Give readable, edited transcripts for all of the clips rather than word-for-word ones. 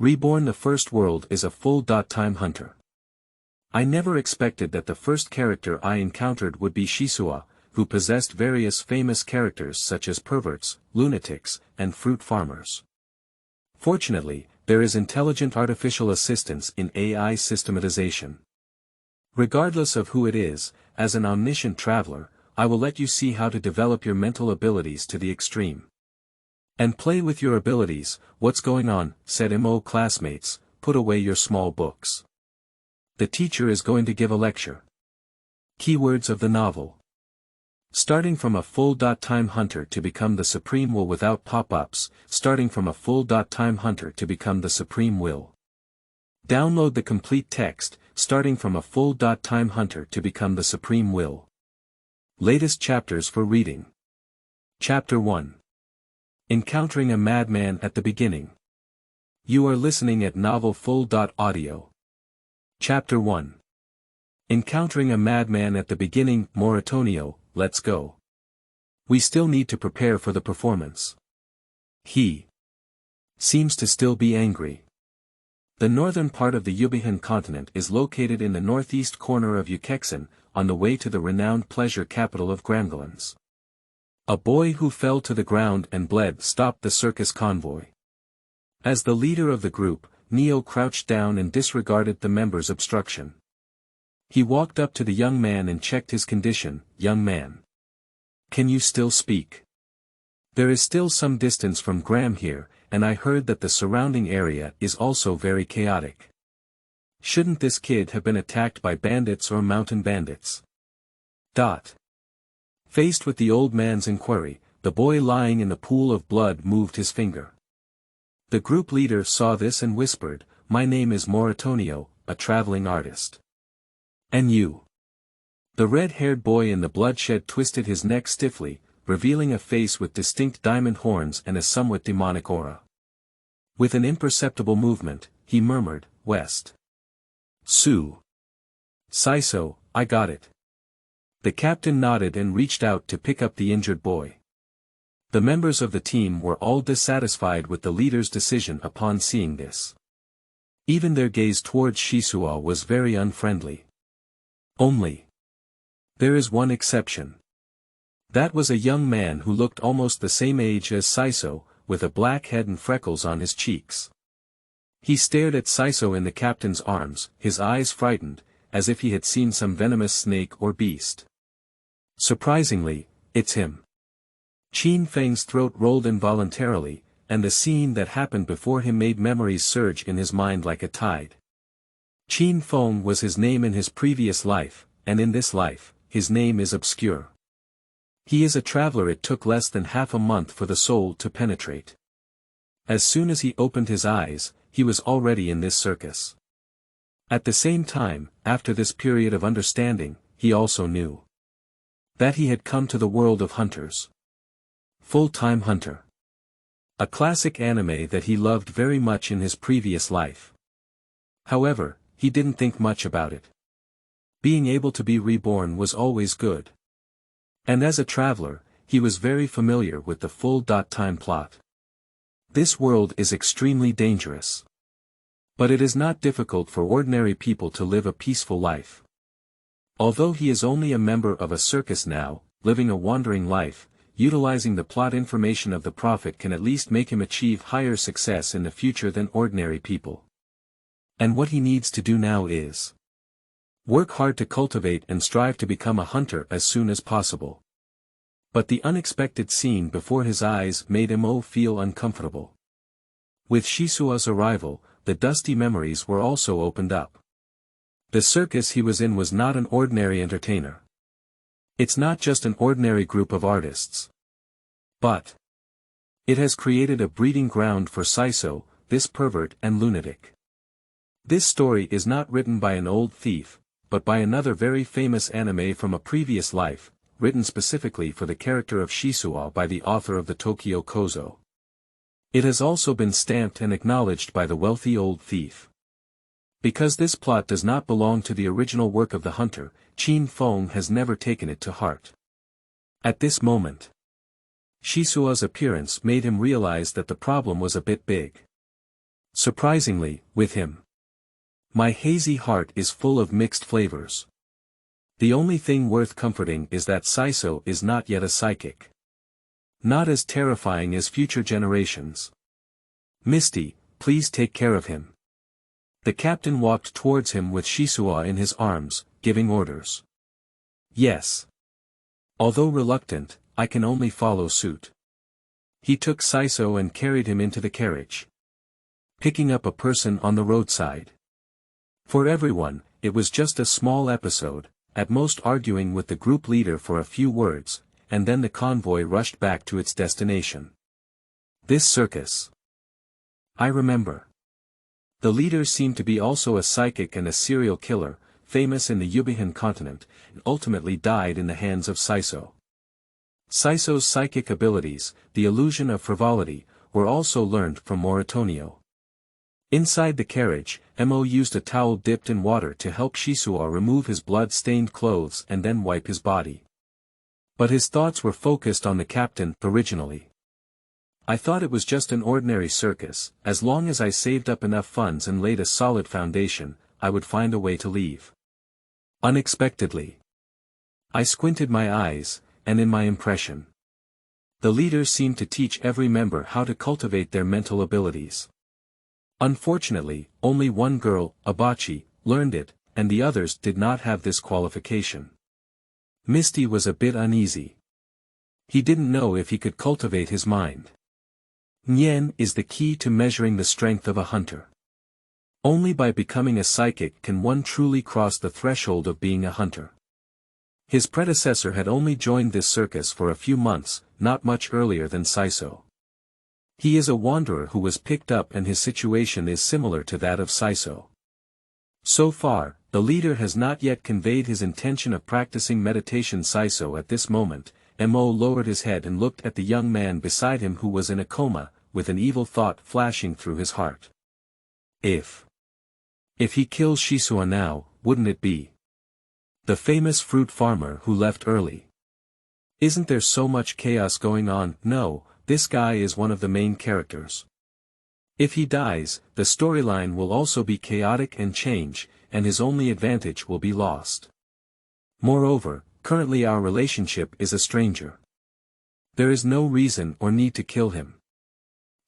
Reborn, the first world, is a full-time hunter. I never expected that the first character I encountered would be Xisuo, who possessed various famous characters such as perverts, lunatics, and fruit farmers. Fortunately, there is intelligent artificial assistance in AI systematization. Regardless of who it is, as an omniscient traveler, I will let you see how to develop your mental abilities to the extreme. And play with your abilities. What's going on, said MO classmates, put away your small books. The teacher is going to give a lecture. Keywords of the novel. Starting from a full-time hunter to become the supreme will without pop-ups, starting from a full-time hunter to become the supreme will. Download the complete text, starting from a full-time hunter to become the supreme will. Latest chapters for reading. Chapter 1. Encountering a Madman at the Beginning. You are listening at novelfull.audio. Chapter 1. Encountering a Madman at the Beginning, Moritonio, let's go. We still need to prepare for the performance. He seems to still be angry. The northern part of the Yubihan continent is located in the northeast corner of Ukexan, on the way to the renowned pleasure capital of Gramgolans. A boy who fell to the ground and bled stopped the circus convoy. As the leader of the group, Neo crouched down and disregarded the members' obstruction. He walked up to the young man and checked his condition. Young man, can you still speak? There is still some distance from Gram here, and I heard that the surrounding area is also very chaotic. Shouldn't this kid have been attacked by bandits or mountain bandits? Faced with the old man's inquiry, the boy lying in the pool of blood moved his finger. The group leader saw this and whispered, "My name is Moritonio, a traveling artist." "And you?" The red-haired boy in the bloodshed twisted his neck stiffly, revealing a face with distinct diamond horns and a somewhat demonic aura. With an imperceptible movement, he murmured, "West. Su. Siso, I got it." The captain nodded and reached out to pick up the injured boy. The members of the team were all dissatisfied with the leader's decision upon seeing this. Even their gaze towards Xisuo was very unfriendly. Only. There is one exception. That was a young man who looked almost the same age as Siso, with a black head and freckles on his cheeks. He stared at Siso in the captain's arms, his eyes frightened, as if he had seen some venomous snake or beast. Surprisingly, it's him. Qin Feng's throat rolled involuntarily, and the scene that happened before him made memories surge in his mind like a tide. Qin Feng was his name in his previous life, and in this life, his name is obscure. He is a traveler. It took less than half a month for the soul to penetrate. As soon as he opened his eyes, he was already in this circus. At the same time, after this period of understanding, he also knew that he had come to the world of hunters. Full-time hunter. A classic anime that he loved very much in his previous life. However, he didn't think much about it. Being able to be reborn was always good. And as a traveler, he was very familiar with the full-time plot. This world is extremely dangerous. But it is not difficult for ordinary people to live a peaceful life. Although he is only a member of a circus now, living a wandering life, utilizing the plot information of the prophet can at least make him achieve higher success in the future than ordinary people. And what he needs to do now is work hard to cultivate and strive to become a hunter as soon as possible. But the unexpected scene before his eyes made Mo feel uncomfortable. With Xisuo's arrival, the dusty memories were also opened up. The circus he was in was not an ordinary entertainer. It's not just an ordinary group of artists. But it has created a breeding ground for Siso, this pervert and lunatic. This story is not written by an old thief, but by another very famous anime from a previous life, written specifically for the character of Xisuo by the author of the Tokyo Kozo. It has also been stamped and acknowledged by the wealthy old thief. Because this plot does not belong to the original work of the hunter, Qin Feng has never taken it to heart. At this moment, Xisuo's appearance made him realize that the problem was a bit big. Surprisingly, with him. My hazy heart is full of mixed flavors. The only thing worth comforting is that Siso is not yet a psychic. Not as terrifying as future generations. Misty, please take care of him. The captain walked towards him with Xisuo in his arms, giving orders. Yes. Although reluctant, I can only follow suit. He took Siso and carried him into the carriage. Picking up a person on the roadside. For everyone, it was just a small episode, at most arguing with the group leader for a few words, and then the convoy rushed back to its destination. This circus. I remember. The leader seemed to be also a psychic and a serial killer, famous in the Yubihan continent, and ultimately died in the hands of Siso. Siso's psychic abilities, the illusion of frivolity, were also learned from Moritonio. Inside the carriage, Mo used a towel dipped in water to help Xisuo remove his blood-stained clothes and then wipe his body. But his thoughts were focused on the captain originally. I thought it was just an ordinary circus. As long as I saved up enough funds and laid a solid foundation, I would find a way to leave. Unexpectedly. I squinted my eyes, and in my impression. The leader seemed to teach every member how to cultivate their mental abilities. Unfortunately, only one girl, Abachi, learned it, and the others did not have this qualification. Misty was a bit uneasy. He didn't know if he could cultivate his mind. Nyen is the key to measuring the strength of a hunter. Only by becoming a psychic can one truly cross the threshold of being a hunter. His predecessor had only joined this circus for a few months, not much earlier than Siso. He is a wanderer who was picked up, and his situation is similar to that of Siso. So far, the leader has not yet conveyed his intention of practicing meditation. Siso at this moment, Mo lowered his head and looked at the young man beside him who was in a coma, with an evil thought flashing through his heart. If he kills Xisuo now, wouldn't it be the famous fruit farmer who left early? Isn't there so much chaos going on? No, this guy is one of the main characters. If he dies, the storyline will also be chaotic and change, and his only advantage will be lost. Moreover, currently our relationship is a stranger. There is no reason or need to kill him.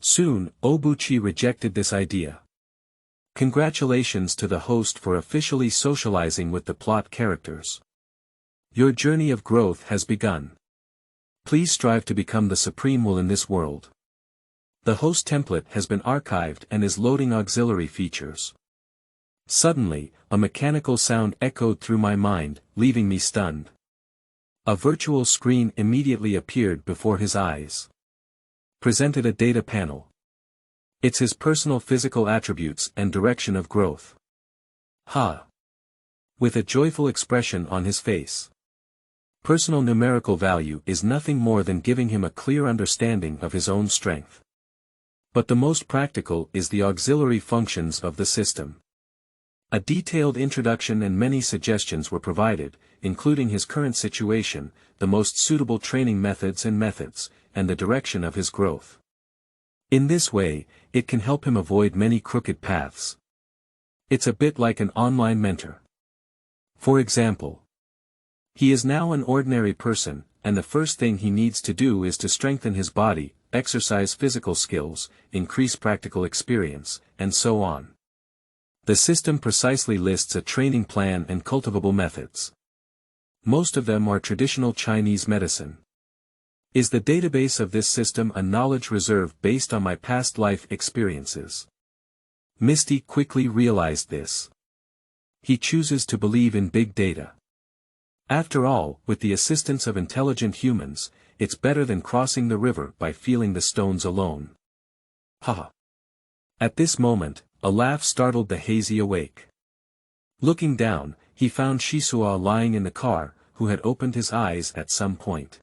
Soon, Obuchi rejected this idea. Congratulations to the host for officially socializing with the plot characters. Your journey of growth has begun. Please strive to become the supreme will in this world. The host template has been archived and is loading auxiliary features. Suddenly, a mechanical sound echoed through my mind, leaving me stunned. A virtual screen immediately appeared before his eyes. Presented a data panel. It's his personal physical attributes and direction of growth. Ha! With a joyful expression on his face. Personal numerical value is nothing more than giving him a clear understanding of his own strength. But the most practical is the auxiliary functions of the system. A detailed introduction and many suggestions were provided, including his current situation, the most suitable training methods, and the direction of his growth. In this way, it can help him avoid many crooked paths. It's a bit like an online mentor. For example, he is now an ordinary person, and the first thing he needs to do is to strengthen his body, exercise physical skills, increase practical experience, and so on. The system precisely lists a training plan and cultivable methods. Most of them are traditional Chinese medicine. Is the database of this system a knowledge reserve based on my past life experiences? Misty quickly realized this. He chooses to believe in big data. After all, with the assistance of intelligent humans, it's better than crossing the river by feeling the stones alone. Haha. At this moment, a laugh startled the hazy awake. Looking down, he found Xisuo lying in the car, who had opened his eyes at some point.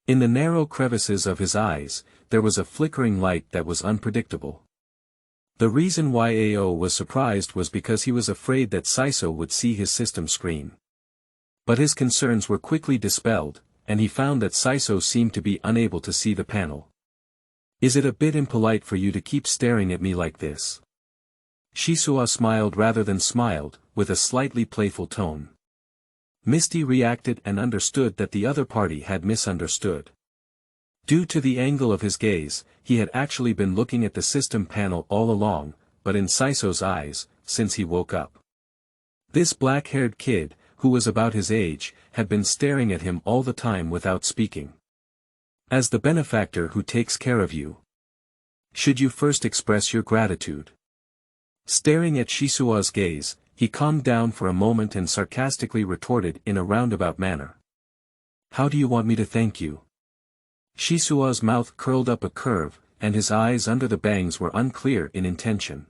In the narrow crevices of his eyes, there was a flickering light that was unpredictable. The reason why AO was surprised was because he was afraid that Siso would see his system screen. But his concerns were quickly dispelled, and he found that Siso seemed to be unable to see the panel. Is it a bit impolite for you to keep staring at me like this? Xisuo smiled rather than smiled, with a slightly playful tone. Misty reacted and understood that the other party had misunderstood. Due to the angle of his gaze, he had actually been looking at the system panel all along, but in Siso's eyes, since he woke up. This black-haired kid, who was about his age, had been staring at him all the time without speaking. As the benefactor who takes care of you, should you first express your gratitude? Staring at Xisuo's gaze, he calmed down for a moment and sarcastically retorted in a roundabout manner. How do you want me to thank you? Xisuo's mouth curled up a curve, and his eyes under the bangs were unclear in intention.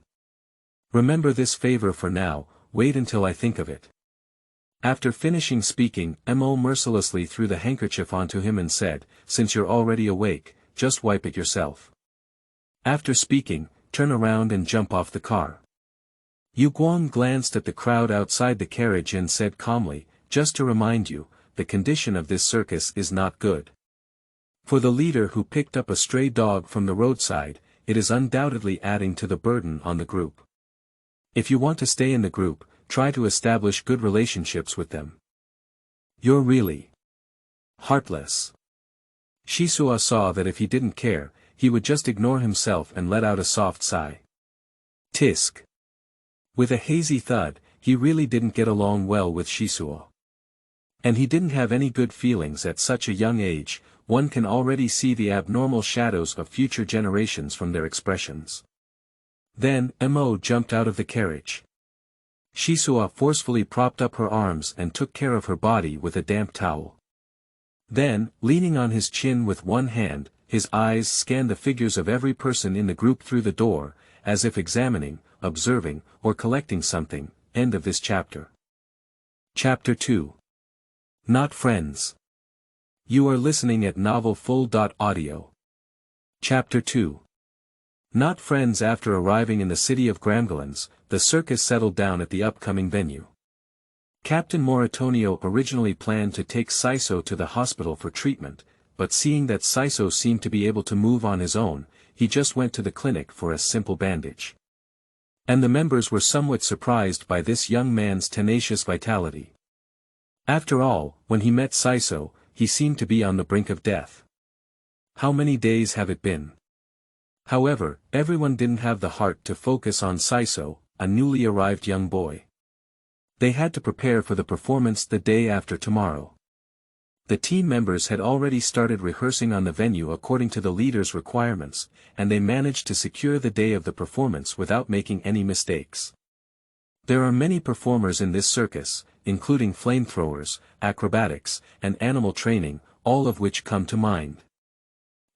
Remember this favor for now, wait until I think of it. After finishing speaking, Mo mercilessly threw the handkerchief onto him and said, since you're already awake, just wipe it yourself. After speaking, turn around and jump off the car. Yu Guang glanced at the crowd outside the carriage and said calmly, just to remind you, the condition of this circus is not good. For the leader who picked up a stray dog from the roadside, it is undoubtedly adding to the burden on the group. If you want to stay in the group, try to establish good relationships with them. You're really heartless. Xisuo saw that if he didn't care, he would just ignore himself and let out a soft sigh. Tisk. With a hazy thud, he really didn't get along well with Xisuo. And he didn't have any good feelings at such a young age. One can already see the abnormal shadows of future generations from their expressions. Then, Mo jumped out of the carriage. Xisuo forcefully propped up her arms and took care of her body with a damp towel. Then, leaning on his chin with one hand, his eyes scanned the figures of every person in the group through the door, as if examining, observing, or collecting something. End of this chapter. Chapter 2. Not Friends. You are listening at novelfull.audio. Chapter 2. Not friends. After arriving in the city of Gramgalans, the circus settled down at the upcoming venue. Captain Moritonio originally planned to take Siso to the hospital for treatment, but seeing that Siso seemed to be able to move on his own, he just went to the clinic for a simple bandage. And the members were somewhat surprised by this young man's tenacious vitality. After all, when he met Siso, he seemed to be on the brink of death. How many days have it been? However, everyone didn't have the heart to focus on Siso, a newly arrived young boy. They had to prepare for the performance the day after tomorrow. The team members had already started rehearsing on the venue according to the leader's requirements, and they managed to secure the day of the performance without making any mistakes. There are many performers in this circus, including flamethrowers, acrobatics, and animal training, all of which come to mind.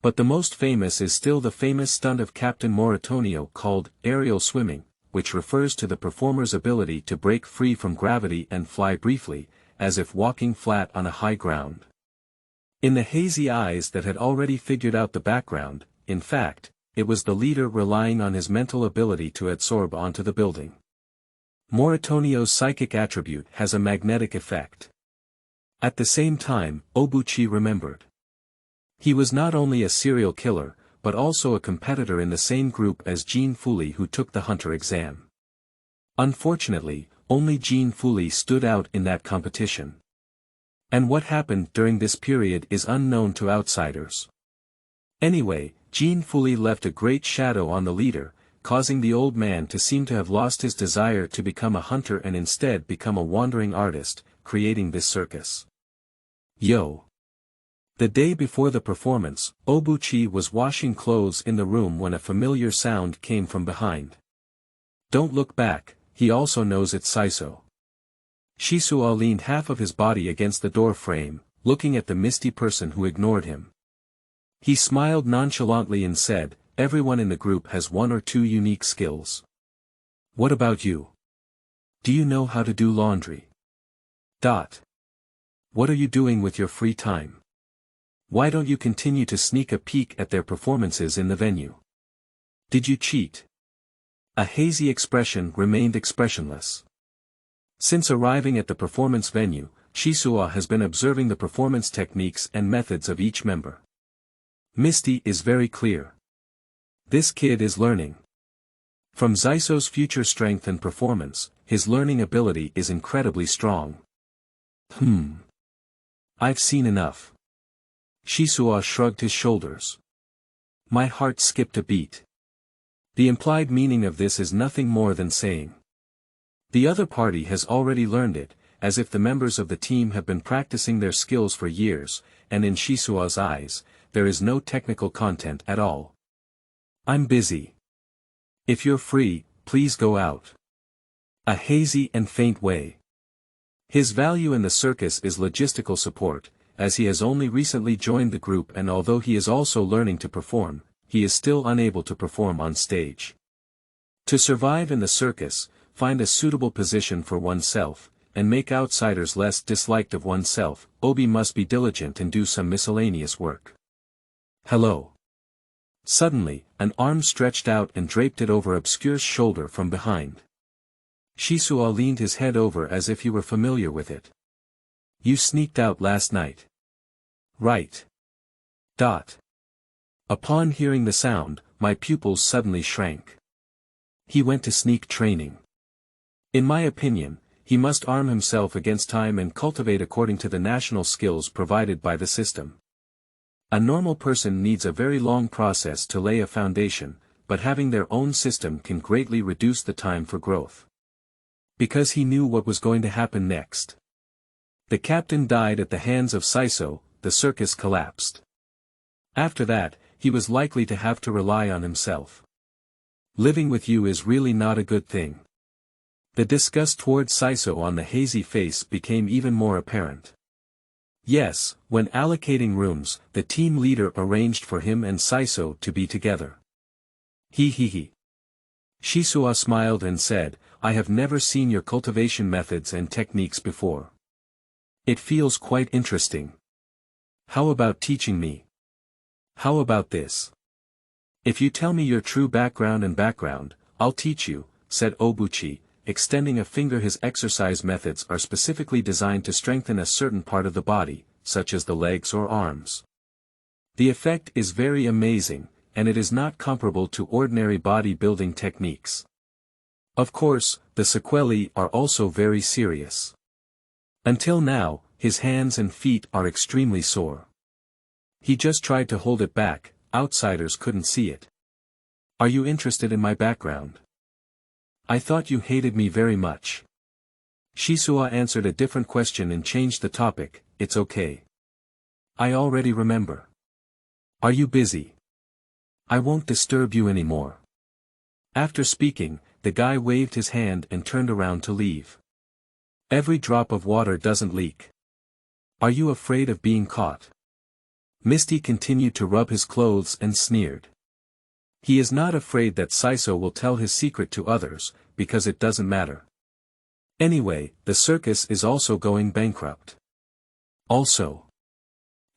But the most famous is still the famous stunt of Captain Moritonio called aerial swimming, which refers to the performer's ability to break free from gravity and fly briefly, as if walking flat on a high ground. In the hazy eyes that had already figured out the background, in fact, it was the leader relying on his mental ability to adsorb onto the building. Moritonio's psychic attribute has a magnetic effect. At the same time, Obuchi remembered. He was not only a serial killer, but also a competitor in the same group as Jean Fuli, who took the hunter exam. Unfortunately, only Jean Fuli stood out in that competition. And what happened during this period is unknown to outsiders. Anyway, Jean Fuli left a great shadow on the leader, causing the old man to seem to have lost his desire to become a hunter and instead become a wandering artist, creating this circus. Yo! The day before the performance, Obuchi was washing clothes in the room when a familiar sound came from behind. Don't look back, he also knows it's Siso. Xisuo leaned half of his body against the door frame, looking at the misty person who ignored him. He smiled nonchalantly and said, everyone in the group has one or two unique skills. What about you? Do you know how to do laundry? What are you doing with your free time? Why don't you continue to sneak a peek at their performances in the venue? Did you cheat? A hazy expression remained expressionless. Since arriving at the performance venue, Xisuo has been observing the performance techniques and methods of each member. Misty is very clear. This kid is learning. From Xisuo's future strength and performance, his learning ability is incredibly strong. I've seen enough. Xisuo shrugged his shoulders. My heart skipped a beat. The implied meaning of this is nothing more than saying, the other party has already learned it, as if the members of the team have been practicing their skills for years, and in Xisuo's eyes, there is no technical content at all. I'm busy. If you're free, please go out. A hazy and faint way. His value in the circus is logistical support, as he has only recently joined the group, and although he is also learning to perform, he is still unable to perform on stage. To survive in the circus, find a suitable position for oneself, and make outsiders less disliked of oneself, Obi must be diligent and do some miscellaneous work. Hello. Suddenly, an arm stretched out and draped it over Obscure's shoulder from behind. Xisuo leaned his head over as if he were familiar with it. You sneaked out last night. Right. Upon hearing the sound, my pupils suddenly shrank. He went to sneak training. In my opinion, he must arm himself against time and cultivate according to the national skills provided by the system. A normal person needs a very long process to lay a foundation, but having their own system can greatly reduce the time for growth. Because he knew what was going to happen next. The captain died at the hands of Siso, the circus collapsed. After that, he was likely to have to rely on himself. Living with you is really not a good thing. The disgust toward Siso on the hazy face became even more apparent. Yes, when allocating rooms, the team leader arranged for him and Siso to be together. He. Xisuo smiled and said, I have never seen your cultivation methods and techniques before. It feels quite interesting. How about teaching me? How about this? If you tell me your true background, I'll teach you, said Obuchi, extending a finger. His exercise methods are specifically designed to strengthen a certain part of the body, such as the legs or arms. The effect is very amazing, and it is not comparable to ordinary bodybuilding techniques. Of course, the sequelae are also very serious. Until now, his hands and feet are extremely sore. He just tried to hold it back, outsiders couldn't see it. Are you interested in my background? I thought you hated me very much. Xisuo answered a different question and changed the topic. It's okay. I already remember. Are you busy? I won't disturb you anymore. After speaking, the guy waved his hand and turned around to leave. Every drop of water doesn't leak. Are you afraid of being caught? Misty continued to rub his clothes and sneered. He is not afraid that Siso will tell his secret to others, because it doesn't matter. Anyway, the circus is also going bankrupt. Also,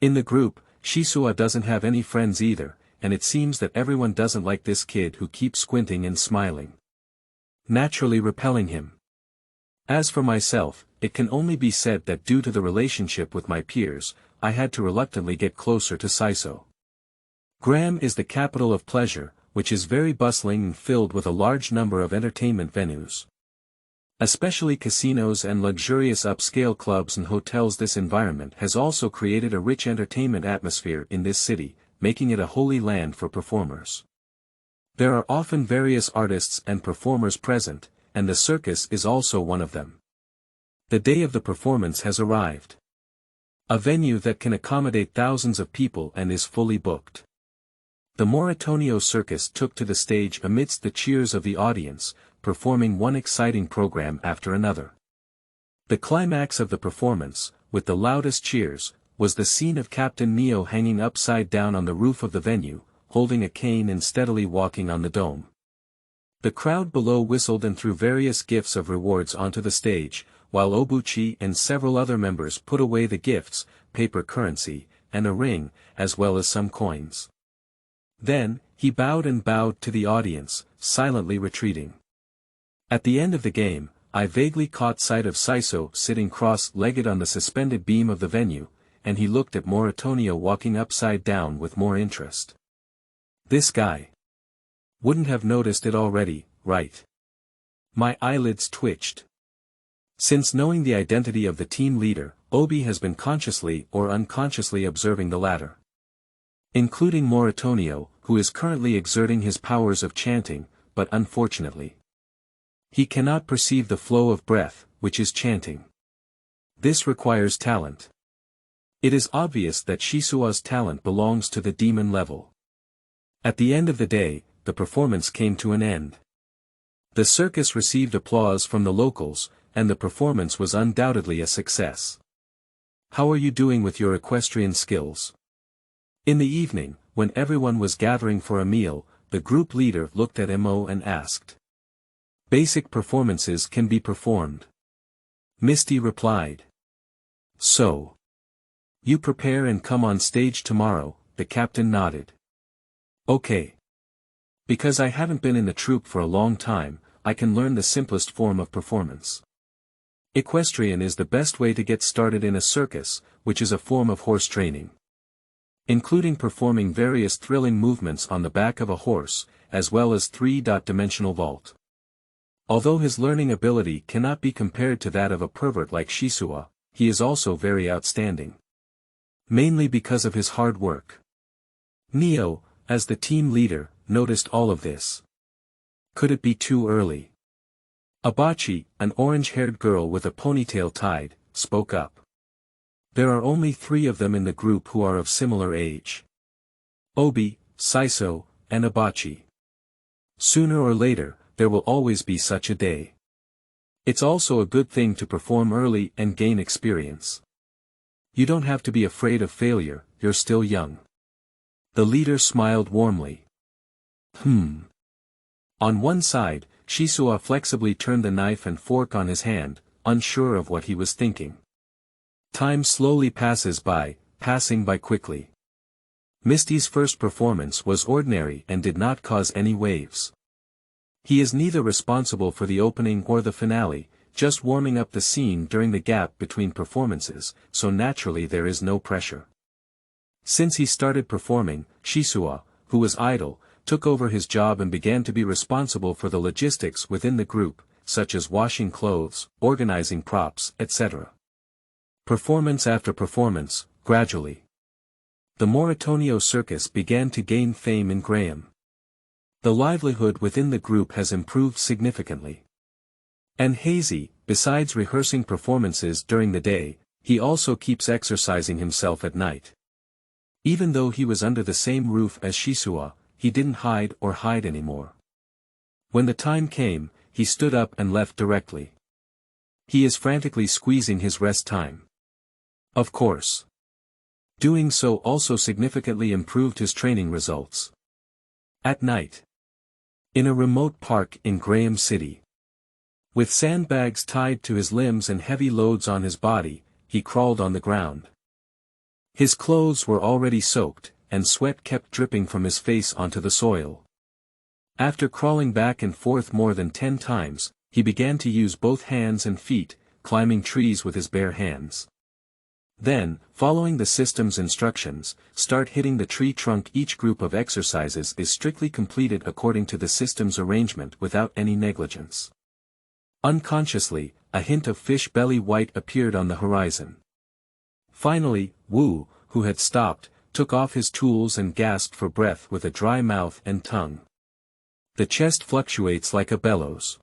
in the group, Xisuo doesn't have any friends either, and it seems that everyone doesn't like this kid who keeps squinting and smiling. Naturally repelling him. As for myself, it can only be said that due to the relationship with my peers, I had to reluctantly get closer to Siso. Graham is the capital of pleasure, which is very bustling and filled with a large number of entertainment venues. Especially casinos and luxurious upscale clubs and hotels. This environment has also created a rich entertainment atmosphere in this city, making it a holy land for performers. There are often various artists and performers present, and the circus is also one of them. The day of the performance has arrived. A venue that can accommodate thousands of people and is fully booked. The Moritonio circus took to the stage amidst the cheers of the audience, performing one exciting program after another. The climax of the performance, with the loudest cheers, was the scene of Captain Neo hanging upside down on the roof of the venue, holding a cane and steadily walking on the dome. The crowd below whistled and threw various gifts of rewards onto the stage, while Obuchi and several other members put away the gifts, paper currency, and a ring, as well as some coins. Then, he bowed to the audience, silently retreating. At the end of the game, I vaguely caught sight of Siso sitting cross-legged on the suspended beam of the venue, and he looked at Moritonio walking upside down with more interest. This guy. Wouldn't have noticed it already, right? My eyelids twitched. Since knowing the identity of the team leader, Obi has been consciously or unconsciously observing the latter. Including Moritonio, who is currently exerting his powers of chanting, but unfortunately, he cannot perceive the flow of breath, which is chanting. This requires talent. It is obvious that Xisuo's talent belongs to the demon level. At the end of the day, the performance came to an end. The circus received applause from the locals, and the performance was undoubtedly a success. How are you doing with your equestrian skills? In the evening, when everyone was gathering for a meal, the group leader looked at Mo and asked. Basic performances can be performed. Misty replied. So. You prepare and come on stage tomorrow, the captain nodded. Okay. Because I haven't been in the troupe for a long time, I can learn the simplest form of performance. Equestrian is the best way to get started in a circus, which is a form of horse training. Including performing various thrilling movements on the back of a horse, as well as three-dimensional vault. Although his learning ability cannot be compared to that of a pervert like Xisuo, he is also very outstanding. Mainly because of his hard work. Neo, as the team leader, noticed all of this. Could it be too early? Abachi, an orange-haired girl with a ponytail tied, spoke up. There are only 3 of them in the group who are of similar age. Obi, Siso, and Abachi. Sooner or later, there will always be such a day. It's also a good thing to perform early and gain experience. You don't have to be afraid of failure, you're still young. The leader smiled warmly. On one side, Xisuo flexibly turned the knife and fork on his hand, unsure of what he was thinking. Time slowly passes by, passing by quickly. Misty's first performance was ordinary and did not cause any waves. He is neither responsible for the opening or the finale, just warming up the scene during the gap between performances, so naturally there is no pressure. Since he started performing, Xisuo, who was idle, took over his job and began to be responsible for the logistics within the group, such as washing clothes, organizing props, etc. Performance after performance, gradually. The Moritonio circus began to gain fame in Graham. The livelihood within the group has improved significantly. And Hazy, besides rehearsing performances during the day, he also keeps exercising himself at night. Even though he was under the same roof as Xisuo, he didn't hide anymore. When the time came, he stood up and left directly. He is frantically squeezing his rest time. Of course. Doing so also significantly improved his training results. At night. In a remote park in Graham City. With sandbags tied to his limbs and heavy loads on his body, he crawled on the ground. His clothes were already soaked, and sweat kept dripping from his face onto the soil. After crawling back and forth more than 10 times, he began to use both hands and feet, climbing trees with his bare hands. Then, following the system's instructions, start hitting the tree trunk. Each group of exercises is strictly completed according to the system's arrangement without any negligence. Unconsciously, a hint of fish belly white appeared on the horizon. Finally, Wu, who had stopped, took off his tools and gasped for breath with a dry mouth and tongue. The chest fluctuates like a bellows.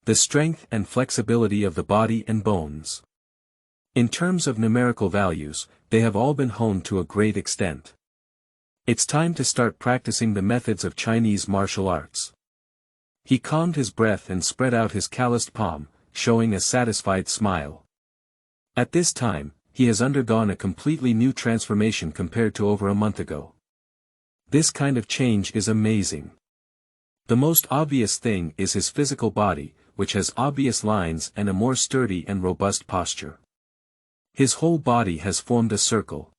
The strength and flexibility of the body and bones. In terms of numerical values, they have all been honed to a great extent. It's time to start practicing the methods of Chinese martial arts. He calmed his breath and spread out his calloused palm, showing a satisfied smile. At this time, he has undergone a completely new transformation compared to over a month ago. This kind of change is amazing. The most obvious thing is his physical body, which has obvious lines and a more sturdy and robust posture. His whole body has formed a circle.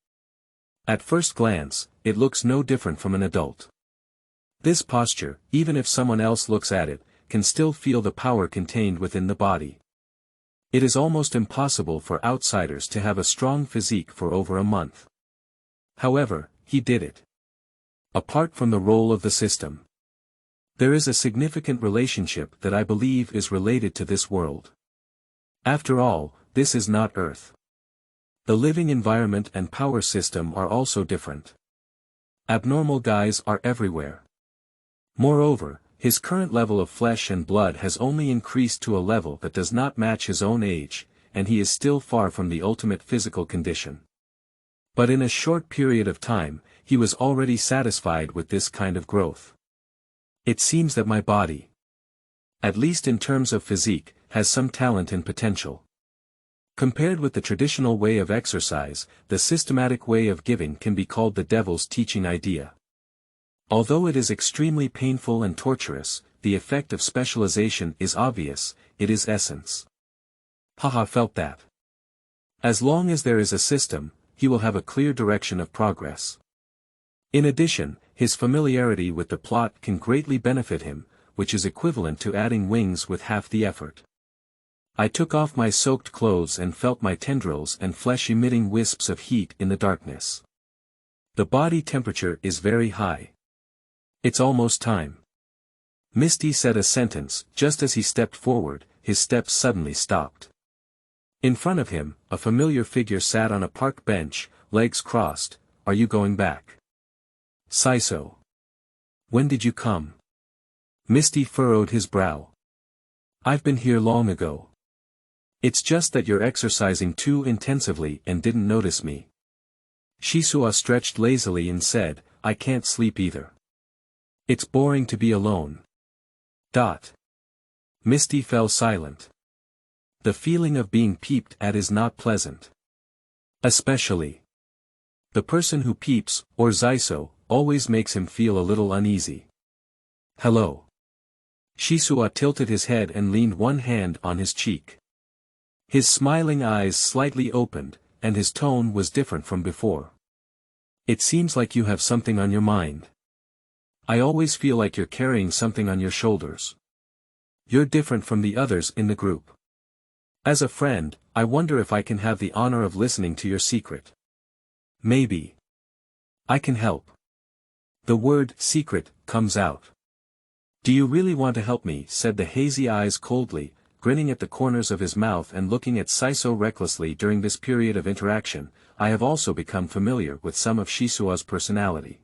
At first glance, it looks no different from an adult. This posture, even if someone else looks at it, can still feel the power contained within the body. It is almost impossible for outsiders to have a strong physique for over a month. However, he did it. Apart from the role of the system. There is a significant relationship that I believe is related to this world. After all, this is not Earth. The living environment and power system are also different. Abnormal guys are everywhere. Moreover, his current level of flesh and blood has only increased to a level that does not match his own age, and he is still far from the ultimate physical condition. But in a short period of time, he was already satisfied with this kind of growth. It seems that my body, at least in terms of physique, has some talent and potential. Compared with the traditional way of exercise, the systematic way of giving can be called the devil's teaching idea. Although it is extremely painful and torturous, the effect of specialization is obvious, it is essence. Haha felt that. As long as there is a system, he will have a clear direction of progress. In addition, his familiarity with the plot can greatly benefit him, which is equivalent to adding wings with half the effort. I took off my soaked clothes and felt my tendrils and flesh emitting wisps of heat in the darkness. The body temperature is very high. It's almost time. Misty said a sentence. Just as he stepped forward, his steps suddenly stopped. In front of him, a familiar figure sat on a park bench, legs crossed. Are you going back? Siso. When did you come? Misty furrowed his brow. I've been here long ago. It's just that you're exercising too intensively and didn't notice me. Xisuo stretched lazily and said, I can't sleep either. It's boring to be alone. Misty fell silent. The feeling of being peeped at is not pleasant. Especially. The person who peeps, or Xisuo, always makes him feel a little uneasy. Hello. Xisuo tilted his head and leaned one hand on his cheek. His smiling eyes slightly opened, and his tone was different from before. It seems like you have something on your mind. I always feel like you're carrying something on your shoulders. You're different from the others in the group. As a friend, I wonder if I can have the honor of listening to your secret. Maybe. I can help. The word secret comes out. Do you really want to help me? Said the hazy eyes coldly, grinning at the corners of his mouth and looking at Siso recklessly. During this period of interaction, I have also become familiar with some of Xisuo's personality.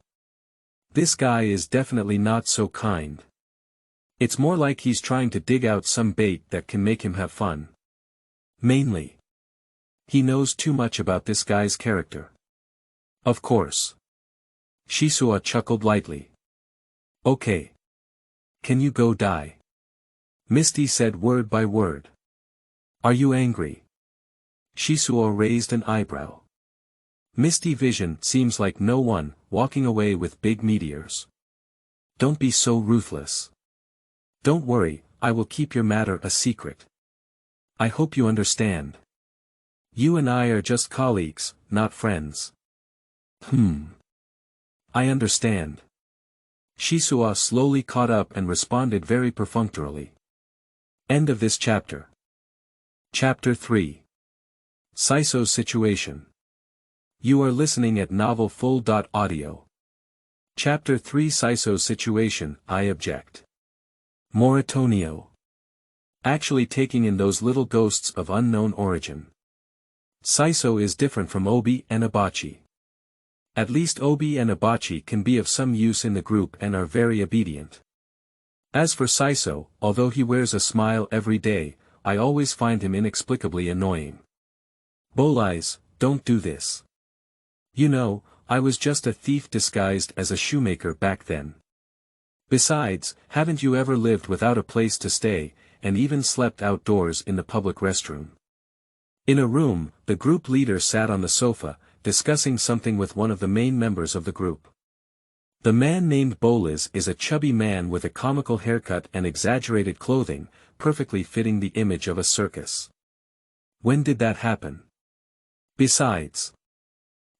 This guy is definitely not so kind. It's more like he's trying to dig out some bait that can make him have fun. Mainly. He knows too much about this guy's character. Of course. Xisuo chuckled lightly. Okay. Can you go die? Misty said word by word. Are you angry? Xisuo raised an eyebrow. Misty vision seems like no one, walking away with big meteors. Don't be so ruthless. Don't worry, I will keep your matter a secret. I hope you understand. You and I are just colleagues, not friends. I understand. Xisuo slowly caught up and responded very perfunctorily. End of this chapter. Chapter 3. Siso's situation. You are listening at novelfull.audio. Chapter 3. Siso's situation. I object. Moritonio. Actually taking in those little ghosts of unknown origin. Siso is different from Obi and Abachi. At least Obi and Abachi can be of some use in the group and are very obedient. As for Siso, although he wears a smile every day, I always find him inexplicably annoying. Bolais, don't do this. You know, I was just a thief disguised as a shoemaker back then. Besides, haven't you ever lived without a place to stay, and even slept outdoors in the public restroom? In a room, the group leader sat on the sofa, discussing something with one of the main members of the group. The man named Bolais is a chubby man with a comical haircut and exaggerated clothing, perfectly fitting the image of a circus. When did that happen? Besides,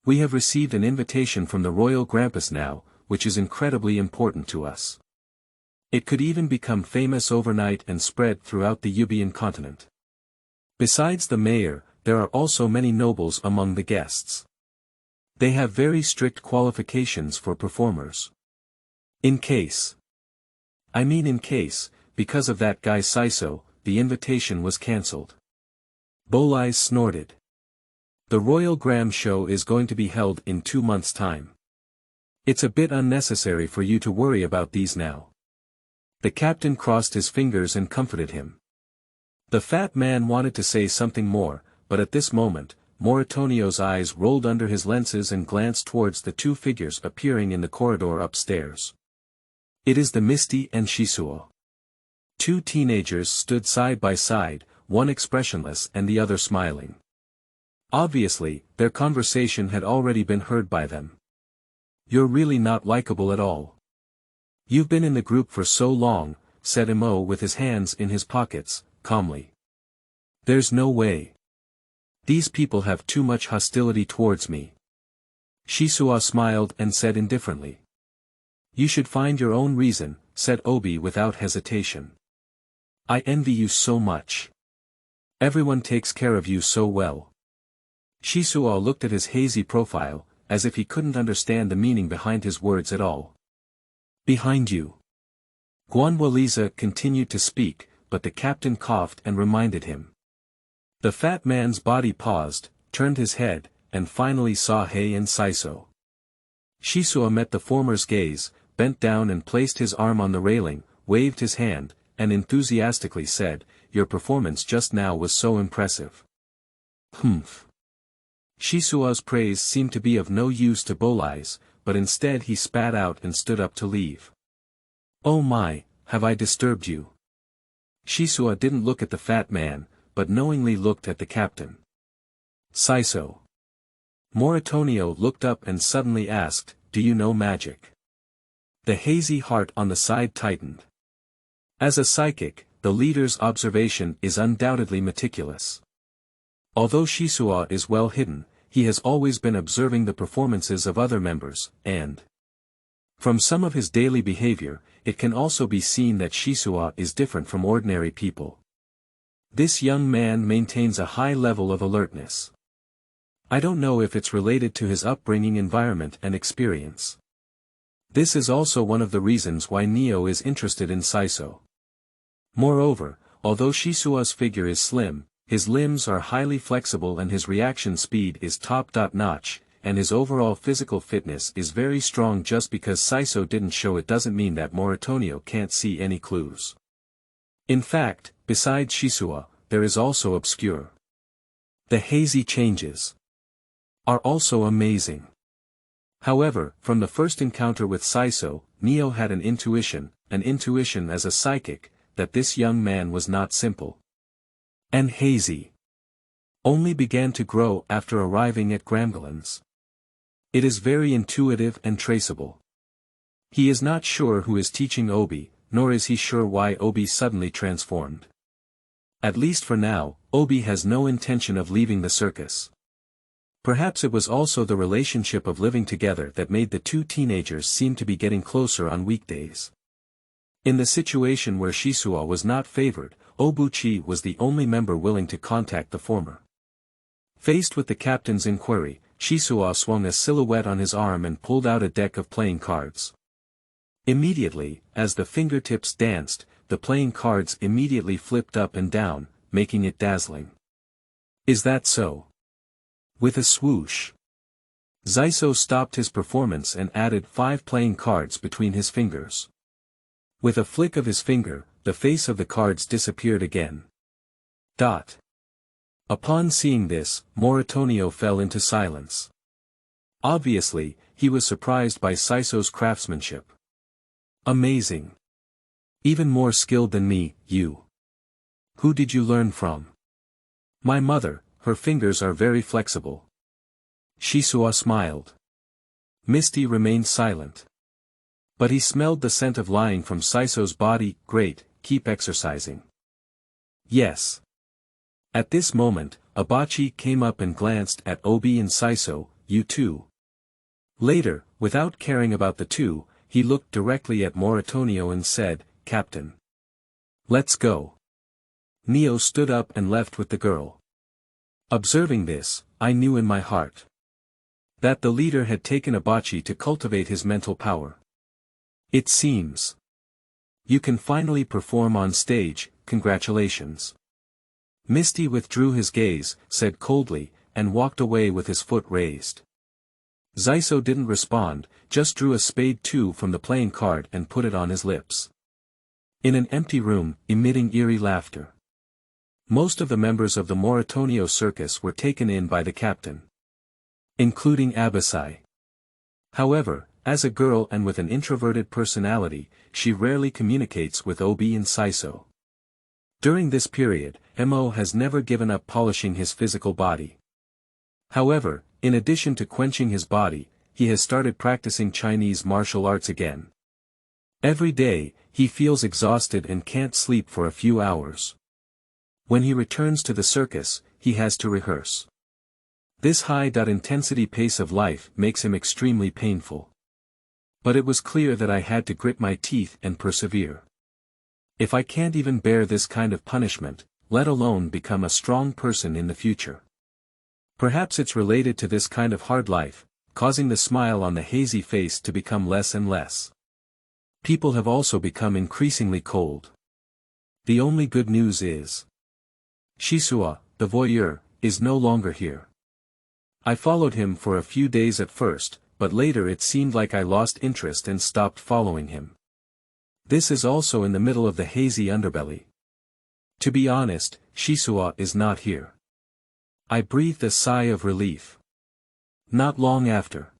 we have received an invitation from the Royal Grampus now, which is incredibly important to us. It could even become famous overnight and spread throughout the Euboean continent. Besides the mayor, there are also many nobles among the guests. They have very strict qualifications for performers. In case I mean in case, because of that guy Siso, the invitation was cancelled. Bolai snorted. The Royal Gram show is going to be held in 2 months' time. It's a bit unnecessary for you to worry about these now. The captain crossed his fingers and comforted him. The fat man wanted to say something more, but at this moment, Moritonio's eyes rolled under his lenses and glanced towards the 2 figures appearing in the corridor upstairs. It is the Misty and Xisuo. 2 teenagers stood side by side, one expressionless and the other smiling. Obviously, their conversation had already been heard by them. You're really not likable at all. You've been in the group for so long, said Imo with his hands in his pockets, calmly. There's no way. These people have too much hostility towards me. Xisuo smiled and said indifferently. You should find your own reason, said Obi without hesitation. I envy you so much. Everyone takes care of you so well. Xisuo looked at his hazy profile, as if he couldn't understand the meaning behind his words at all. Behind you. Guanwaliza continued to speak, but the captain coughed and reminded him. The fat man's body paused, turned his head, and finally saw Hei and Siso. Xisuo met the former's gaze, bent down and placed his arm on the railing, waved his hand, and enthusiastically said, Your performance just now was so impressive. Humph. Xisuo's praise seemed to be of no use to Bolai's, but instead he spat out and stood up to leave. Oh my, have I disturbed you? Xisuo didn't look at the fat man, but knowingly looked at the captain. Siso. Moritonio looked up and suddenly asked, Do you know magic? The hazy heart on the side tightened. As a psychic, the leader's observation is undoubtedly meticulous. Although Xisuo is well hidden, he has always been observing the performances of other members, and from some of his daily behavior, it can also be seen that Xisuo is different from ordinary people. This young man maintains a high level of alertness. I don't know if it's related to his upbringing, environment and experience. This is also one of the reasons why Neo is interested in Siso. Moreover, although Xisuo's figure is slim, his limbs are highly flexible and his reaction speed is top-notch, and his overall physical fitness is very strong. Just because Siso didn't show it doesn't mean that Moritonio can't see any clues. In fact, besides Xisuo, there is also Obscure. The hazy changes are also amazing. However, from the first encounter with Siso, Neo had an intuition as a psychic, that this young man was not simple and hazy. Only began to grow after arriving at Gramgalan's. It is very intuitive and traceable. He is not sure who is teaching Obi, nor is he sure why Obi suddenly transformed. At least for now, Obi has no intention of leaving the circus. Perhaps it was also the relationship of living together that made the 2 teenagers seem to be getting closer on weekdays. In the situation where Xisuo was not favored, Obuchi was the only member willing to contact the former. Faced with the captain's inquiry, Xisuo swung a silhouette on his arm and pulled out a deck of playing cards. Immediately, as the fingertips danced, the playing cards immediately flipped up and down, making it dazzling. Is that so? With a swoosh, Siso stopped his performance and added 5 playing cards between his fingers. With a flick of his finger, the face of the cards disappeared again. Upon seeing this, Moritonio fell into silence. Obviously, he was surprised by Siso's craftsmanship. Amazing. Even more skilled than me, you. Who did you learn from? My mother, her fingers are very flexible. Xisuo smiled. Misty remained silent. But he smelled the scent of lying from Siso's body. Great, keep exercising. Yes. At this moment, Abachi came up and glanced at Obi and Siso. You too. Later, without caring about the 2, he looked directly at Moritonio and said, Captain. Let's go. Neo stood up and left with the girl. Observing this, I knew in my heart that the leader had taken Abachi to cultivate his mental power. It seems You can finally perform on stage, congratulations. Misty withdrew his gaze, said coldly, and walked away with his foot raised. Xisuo didn't respond, just drew a spade 2 from the playing card and put it on his lips. In an empty room, emitting eerie laughter. Most of the members of the Moritonio circus were taken in by the captain. Including Abasai. However, as a girl and with an introverted personality, she rarely communicates with Obi and Siso. During this period, Mo has never given up polishing his physical body. However, in addition to quenching his body, he has started practicing Chinese martial arts again. Every day, he feels exhausted and can't sleep for a few hours. When he returns to the circus, he has to rehearse. This high-intensity pace of life makes him extremely painful. But it was clear that I had to grit my teeth and persevere. If I can't even bear this kind of punishment, let alone become a strong person in the future. Perhaps it's related to this kind of hard life, causing the smile on the hazy face to become less and less. People have also become increasingly cold. The only good news is Xisuo, the voyeur, is no longer here. I followed him for a few days at first, but later it seemed like I lost interest and stopped following him. This is also in the middle of the hazy underbelly. To be honest, Xisuo is not here. I breathed a sigh of relief. Not long after,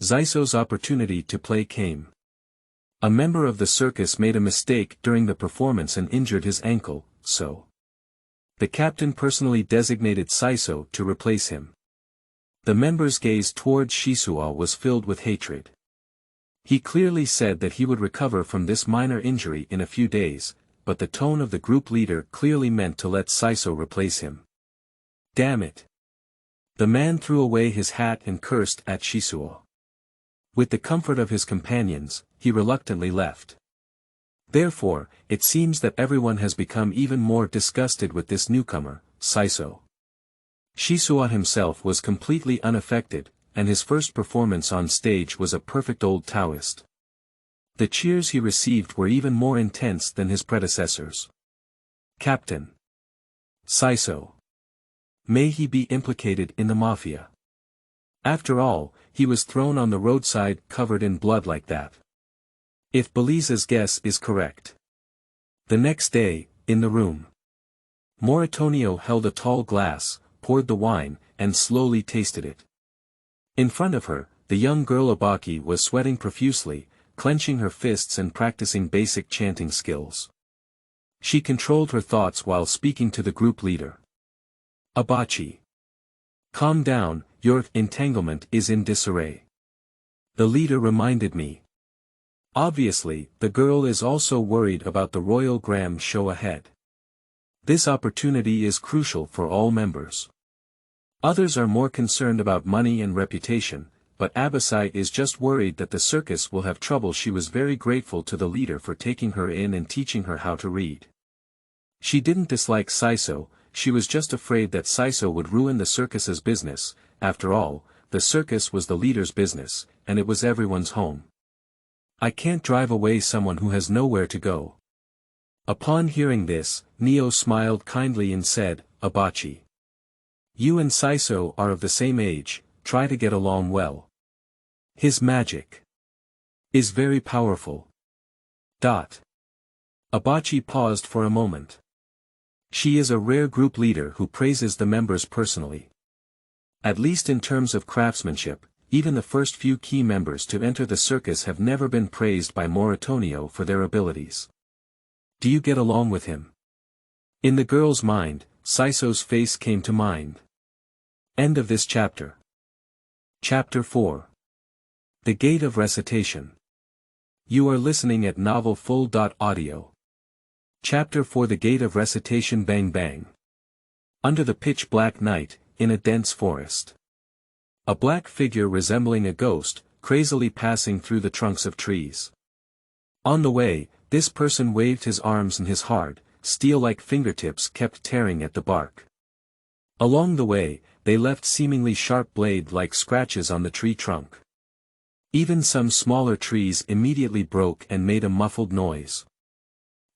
Xisuo's opportunity to play came. A member of the circus made a mistake during the performance and injured his ankle, so the captain personally designated Siso to replace him. The member's gaze towards Xisuo was filled with hatred. He clearly said that he would recover from this minor injury in a few days, but the tone of the group leader clearly meant to let Siso replace him. Damn it! The man threw away his hat and cursed at Xisuo. With the comfort of his companions, he reluctantly left. Therefore, it seems that everyone has become even more disgusted with this newcomer, Siso. Xisuo himself was completely unaffected, and his first performance on stage was a perfect old Taoist. The cheers he received were even more intense than his predecessors. Captain Siso. May he be implicated in the mafia. After all, he was thrown on the roadside covered in blood like that. If Belisa's guess is correct. The next day, in the room, Moritonio held a tall glass, poured the wine, and slowly tasted it. In front of her, the young girl Abaki was sweating profusely, clenching her fists and practicing basic chanting skills. She controlled her thoughts while speaking to the group leader. Abachi. Calm down, your entanglement is in disarray. The leader reminded me. Obviously, the girl is also worried about the Royal Gram show ahead. This opportunity is crucial for all members. Others are more concerned about money and reputation, but Abasai is just worried that the circus will have trouble. She was very grateful to the leader for taking her in and teaching her how to read. She didn't dislike Siso, she was just afraid that Siso would ruin the circus's business. After all, the circus was the leader's business, and it was everyone's home. I can't drive away someone who has nowhere to go. Upon hearing this, Neo smiled kindly and said, Abachi. You and Siso are of the same age, try to get along well. His magic is very powerful. Abachi paused for a moment. She is a rare group leader who praises the members personally. At least in terms of craftsmanship, even the first few key members to enter the circus have never been praised by Moritonio for their abilities. Do you get along with him? In the girl's mind, Siso's face came to mind. End of this chapter. Chapter 4. The Gate of Recitation. You are listening at novelfull.audio. Chapter 4. The Gate of Recitation. Bang bang. Under the pitch-black night, in a dense forest. A black figure resembling a ghost, crazily passing through the trunks of trees. On the way, this person waved his arms and his hard, steel-like fingertips kept tearing at the bark. Along the way, they left seemingly sharp blade-like scratches on the tree trunk. Even some smaller trees immediately broke and made a muffled noise.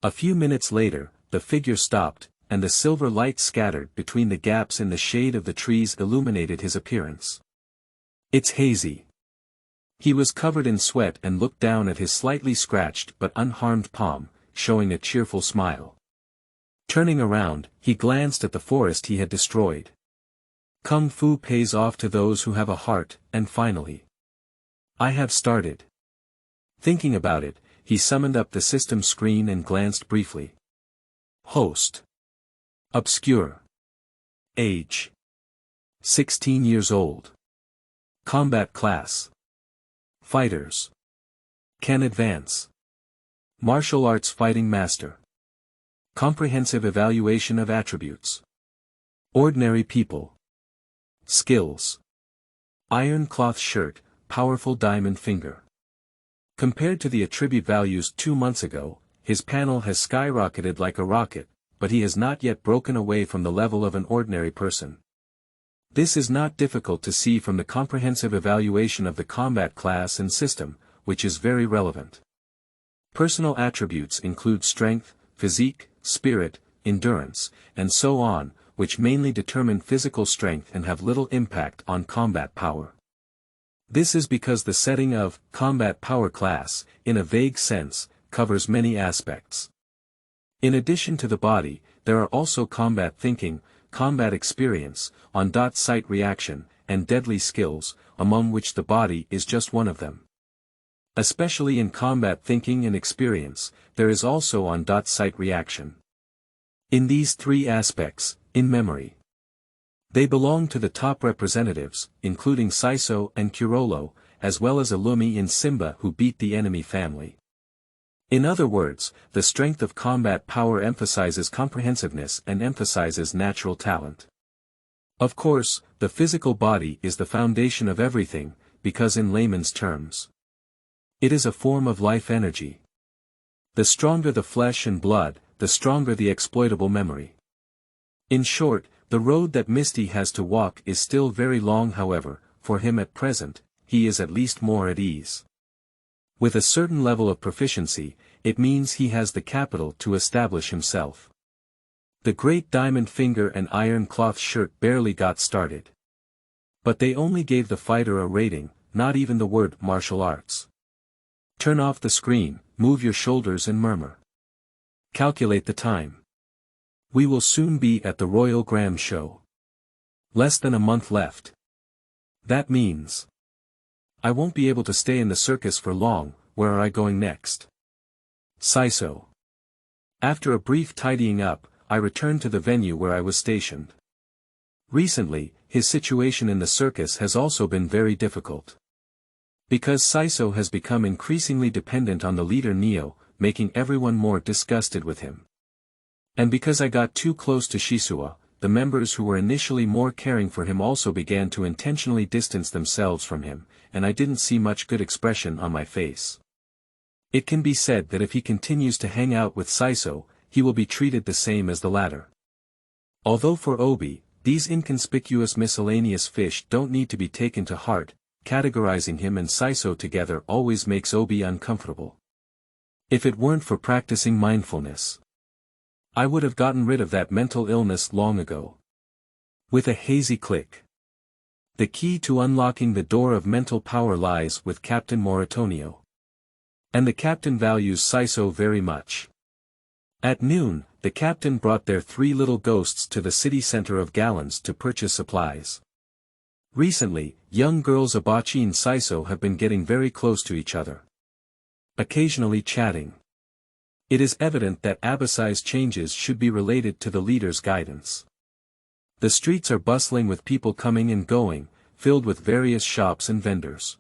A few minutes later, the figure stopped, and the silver light scattered between the gaps in the shade of the trees illuminated his appearance. It's hazy. He was covered in sweat and looked down at his slightly scratched but unharmed palm, showing a cheerful smile. Turning around, he glanced at the forest he had destroyed. Kung Fu pays off to those who have a heart, and finally. I have started. Thinking about it, he summoned up the system screen and glanced briefly. Host. Obscure. Age. 16 years old. Combat class. Fighters. Can advance. Martial arts fighting master. Comprehensive evaluation of attributes. Ordinary people. Skills. Iron cloth shirt, powerful diamond finger. Compared to the attribute values 2 months ago, his panel has skyrocketed like a rocket, but he has not yet broken away from the level of an ordinary person. This is not difficult to see from the comprehensive evaluation of the combat class and system, which is very relevant. Personal attributes include strength, physique, spirit, endurance, and so on, which mainly determine physical strength and have little impact on combat power. This is because the setting of combat power class, in a vague sense, covers many aspects. In addition to the body, there are also combat thinking, combat experience, on-site reaction, and deadly skills, among which the body is just one of them. Especially in combat thinking and experience, there is also on-site reaction. In these 3 aspects, in memory, they belong to the top representatives, including Siso and Kurolo, as well as Illumi in Simba who beat the enemy family. In other words, the strength of combat power emphasizes comprehensiveness and emphasizes natural talent. Of course, the physical body is the foundation of everything, because in layman's terms, it is a form of life energy. The stronger the flesh and blood, the stronger the exploitable memory. In short, the road that Misty has to walk is still very long. However, for him at present, he is at least more at ease. With a certain level of proficiency, it means he has the capital to establish himself. The great diamond finger and iron cloth shirt barely got started. But they only gave the fighter a rating, not even the word martial arts. Turn off the screen, move your shoulders and murmur. Calculate the time. We will soon be at the Royal Graham Show. Less than a month left. That means I won't be able to stay in the circus for long. Where are I going next? Siso. After a brief tidying up, I returned to the venue where I was stationed. Recently, his situation in the circus has also been very difficult. Because Siso has become increasingly dependent on the leader Neo, making everyone more disgusted with him. And because I got too close to Xisuo, the members who were initially more caring for him also began to intentionally distance themselves from him, and I didn't see much good expression on my face. It can be said that if he continues to hang out with Siso, he will be treated the same as the latter. Although for Obi, these inconspicuous miscellaneous fish don't need to be taken to heart, categorizing him and Siso together always makes Obi uncomfortable. If it weren't for practicing mindfulness, I would have gotten rid of that mental illness long ago. With a hazy click. The key to unlocking the door of mental power lies with Captain Moritonio. And the captain values Siso very much. At noon, the captain brought their 3 little ghosts to the city center of Gallons to purchase supplies. Recently, young girls Abachi and Siso have been getting very close to each other. Occasionally chatting. It is evident that Abasai's changes should be related to the leader's guidance. The streets are bustling with people coming and going, filled with various shops and vendors.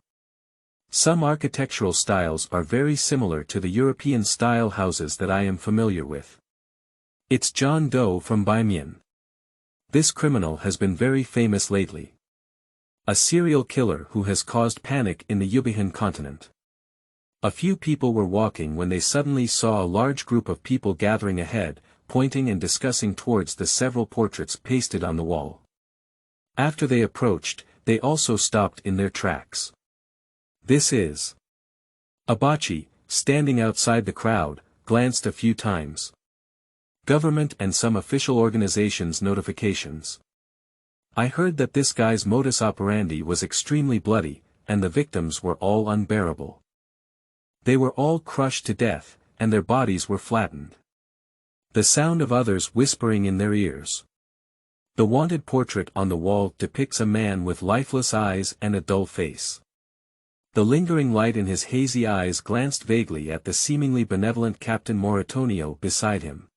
Some architectural styles are very similar to the European-style houses that I am familiar with. It's John Doe from Baimian. This criminal has been very famous lately. A serial killer who has caused panic in the Yubihan continent. A few people were walking when they suddenly saw a large group of people gathering ahead, pointing and discussing towards the several portraits pasted on the wall. After they approached, they also stopped in their tracks. This is Abachi, standing outside the crowd, glanced a few times. Government and some official organizations' notifications. I heard that this guy's modus operandi was extremely bloody, and the victims were all unbearable. They were all crushed to death, and their bodies were flattened. The sound of others whispering in their ears. The wanted portrait on the wall depicts a man with lifeless eyes and a dull face. The lingering light in his hazy eyes glanced vaguely at the seemingly benevolent Captain Moritonio beside him.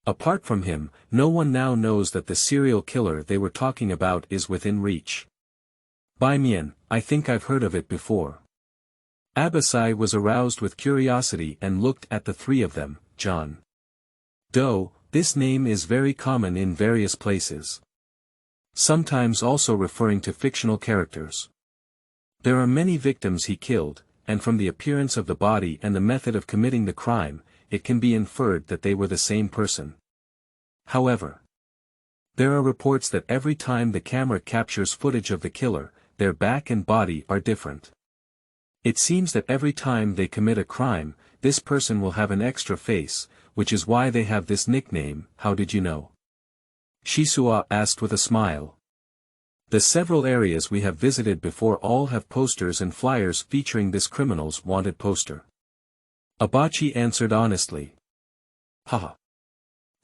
Apart from him, no one now knows that the serial killer they were talking about is within reach. Madman, I think I've heard of it before. Abasai was aroused with curiosity and looked at the three of them. John Doe, this name is very common in various places. Sometimes also referring to fictional characters. There are many victims he killed, and from the appearance of the body and the method of committing the crime, it can be inferred that they were the same person. However, there are reports that every time the camera captures footage of the killer, their back and body are different. It seems that every time they commit a crime, this person will have an extra face, which is why they have this nickname. How did you know? Xisuo asked with a smile. The several areas we have visited before all have posters and flyers featuring this criminal's wanted poster. Abachi answered honestly. Haha.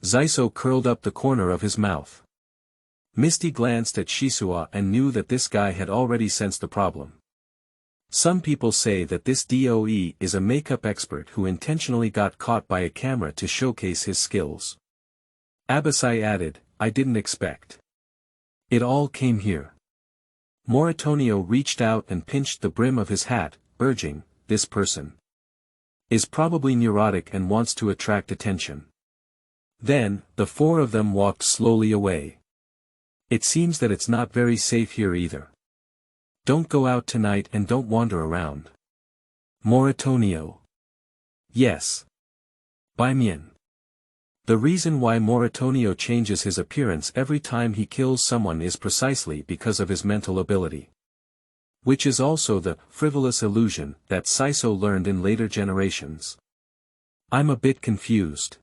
Xisuo curled up the corner of his mouth. Misty glanced at Xisuo and knew that this guy had already sensed the problem. Some people say that this DOE is a makeup expert who intentionally got caught by a camera to showcase his skills. Abasai added, I didn't expect. It all came here. Moritonio reached out and pinched the brim of his hat, urging, this person is probably neurotic and wants to attract attention. Then, the four of them walked slowly away. It seems that it's not very safe here either. Don't go out tonight and don't wander around. Moritonio. Yes. Madman. The reason why Moritonio changes his appearance every time he kills someone is precisely because of his mental ability. Which is also the frivolous illusion that Siso learned in later generations. I'm a bit confused.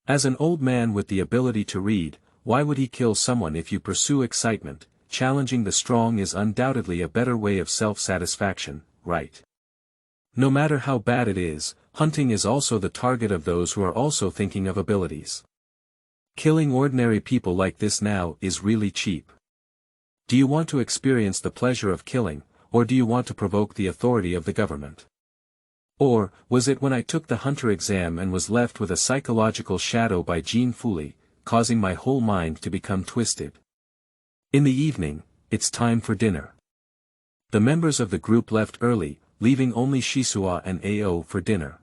As an old man with the ability to read, why would he kill someone if you pursue excitement? Challenging the strong is undoubtedly a better way of self-satisfaction, right? No matter how bad it is, hunting is also the target of those who are also thinking of abilities. Killing ordinary people like this now is really cheap. Do you want to experience the pleasure of killing, or do you want to provoke the authority of the government? Or, was it when I took the hunter exam and was left with a psychological shadow by Jean Fooley, causing my whole mind to become twisted? In the evening, it's time for dinner. The members of the group left early, leaving only Xisuo and Ao for dinner.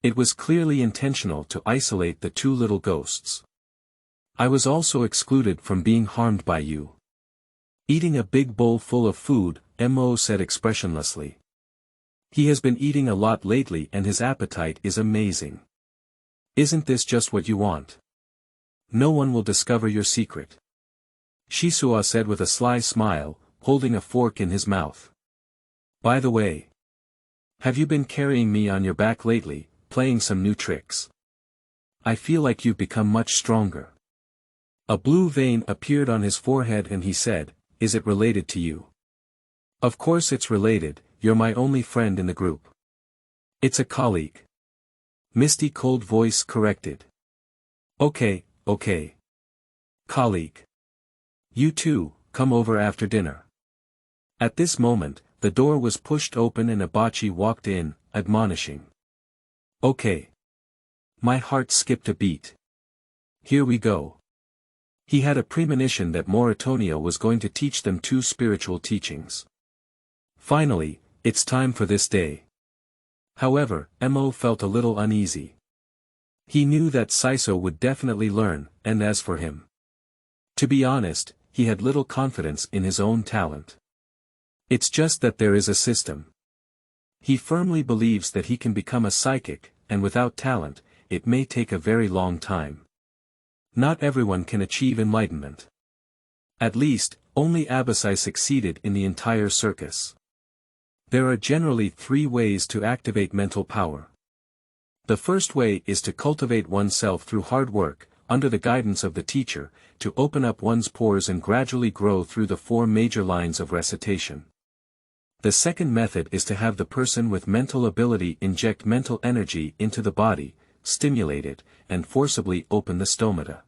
It was clearly intentional to isolate the two little ghosts. I was also excluded from being harmed by you. Eating a big bowl full of food, Mo said expressionlessly. He has been eating a lot lately and his appetite is amazing. Isn't this just what you want? No one will discover your secret. Xisuo said with a sly smile, holding a fork in his mouth. By the way, have you been carrying me on your back lately, playing some new tricks? I feel like you've become much stronger. A blue vein appeared on his forehead and he said, is it related to you? Of course it's related, you're my only friend in the group. It's a colleague. Misty cold voice corrected. Okay. Colleague. You too, come over after dinner. At this moment, the door was pushed open and Abachi walked in, admonishing. Okay. My heart skipped a beat. Here we go. He had a premonition that Moritonio was going to teach them two spiritual teachings. Finally, it's time for this day. However, Mo felt a little uneasy. He knew that Siso would definitely learn, and as for him. To be honest, he had little confidence in his own talent. It's just that there is a system. He firmly believes that he can become a psychic, and without talent, it may take a very long time. Not everyone can achieve enlightenment. At least, only Abasai succeeded in the entire circus. There are generally 3 ways to activate mental power. The first way is to cultivate oneself through hard work, under the guidance of the teacher, to open up one's pores and gradually grow through the 4 major lines of recitation. The second method is to have the person with mental ability inject mental energy into the body, stimulate it, and forcibly open the stomata.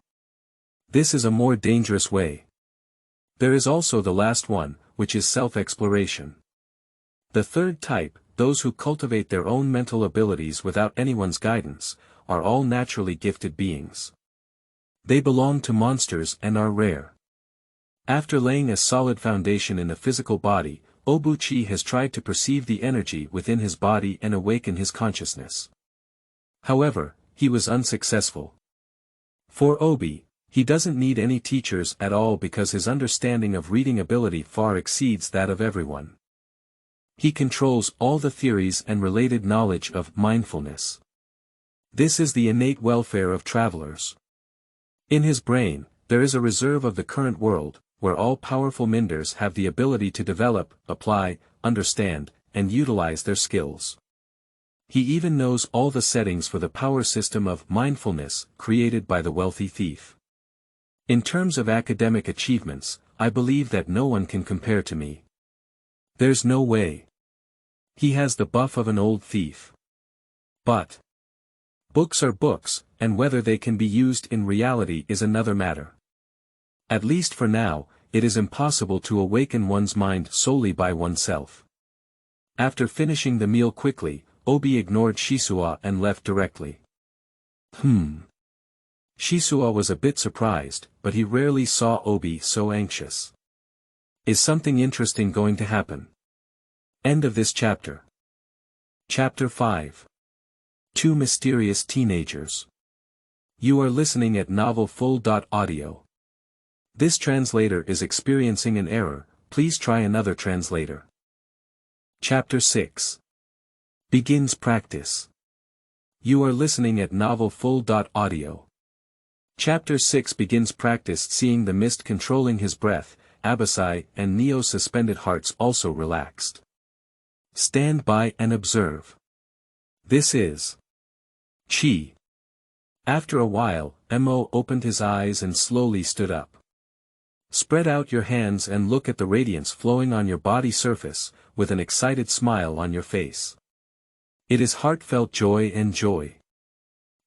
This is a more dangerous way. There is also the last one, which is self-exploration. The third type, those who cultivate their own mental abilities without anyone's guidance, are all naturally gifted beings. They belong to monsters and are rare. After laying a solid foundation in the physical body, Obuchi has tried to perceive the energy within his body and awaken his consciousness. However, he was unsuccessful. For Obi, he doesn't need any teachers at all because his understanding of reading ability far exceeds that of everyone. He controls all the theories and related knowledge of mindfulness. This is the innate welfare of travelers. In his brain, there is a reserve of the current world, where all powerful minders have the ability to develop, apply, understand, and utilize their skills. He even knows all the settings for the power system of mindfulness created by the wealthy thief. In terms of academic achievements, I believe that no one can compare to me. There's no way. He has the buff of an old thief. But books are books, and whether they can be used in reality is another matter. At least for now, it is impossible to awaken one's mind solely by oneself. After finishing the meal quickly, Obi ignored Xisuo and left directly. Xisuo was a bit surprised, but he rarely saw Obi so anxious. Is something interesting going to happen? End of this chapter. Chapter 5. 2 Mysterious Teenagers. You are listening at novelfull.audio. This translator is experiencing an error, please try another translator. Chapter 6. Begins practice. You are listening at novelfull.audio. Chapter 6 begins practice seeing the mist controlling his breath, Abasai and Neo's suspended hearts also relaxed. Stand by and observe. This is Chi. After a while, Mo opened his eyes and slowly stood up. Spread out your hands and look at the radiance flowing on your body surface, with an excited smile on your face. It is heartfelt joy and joy.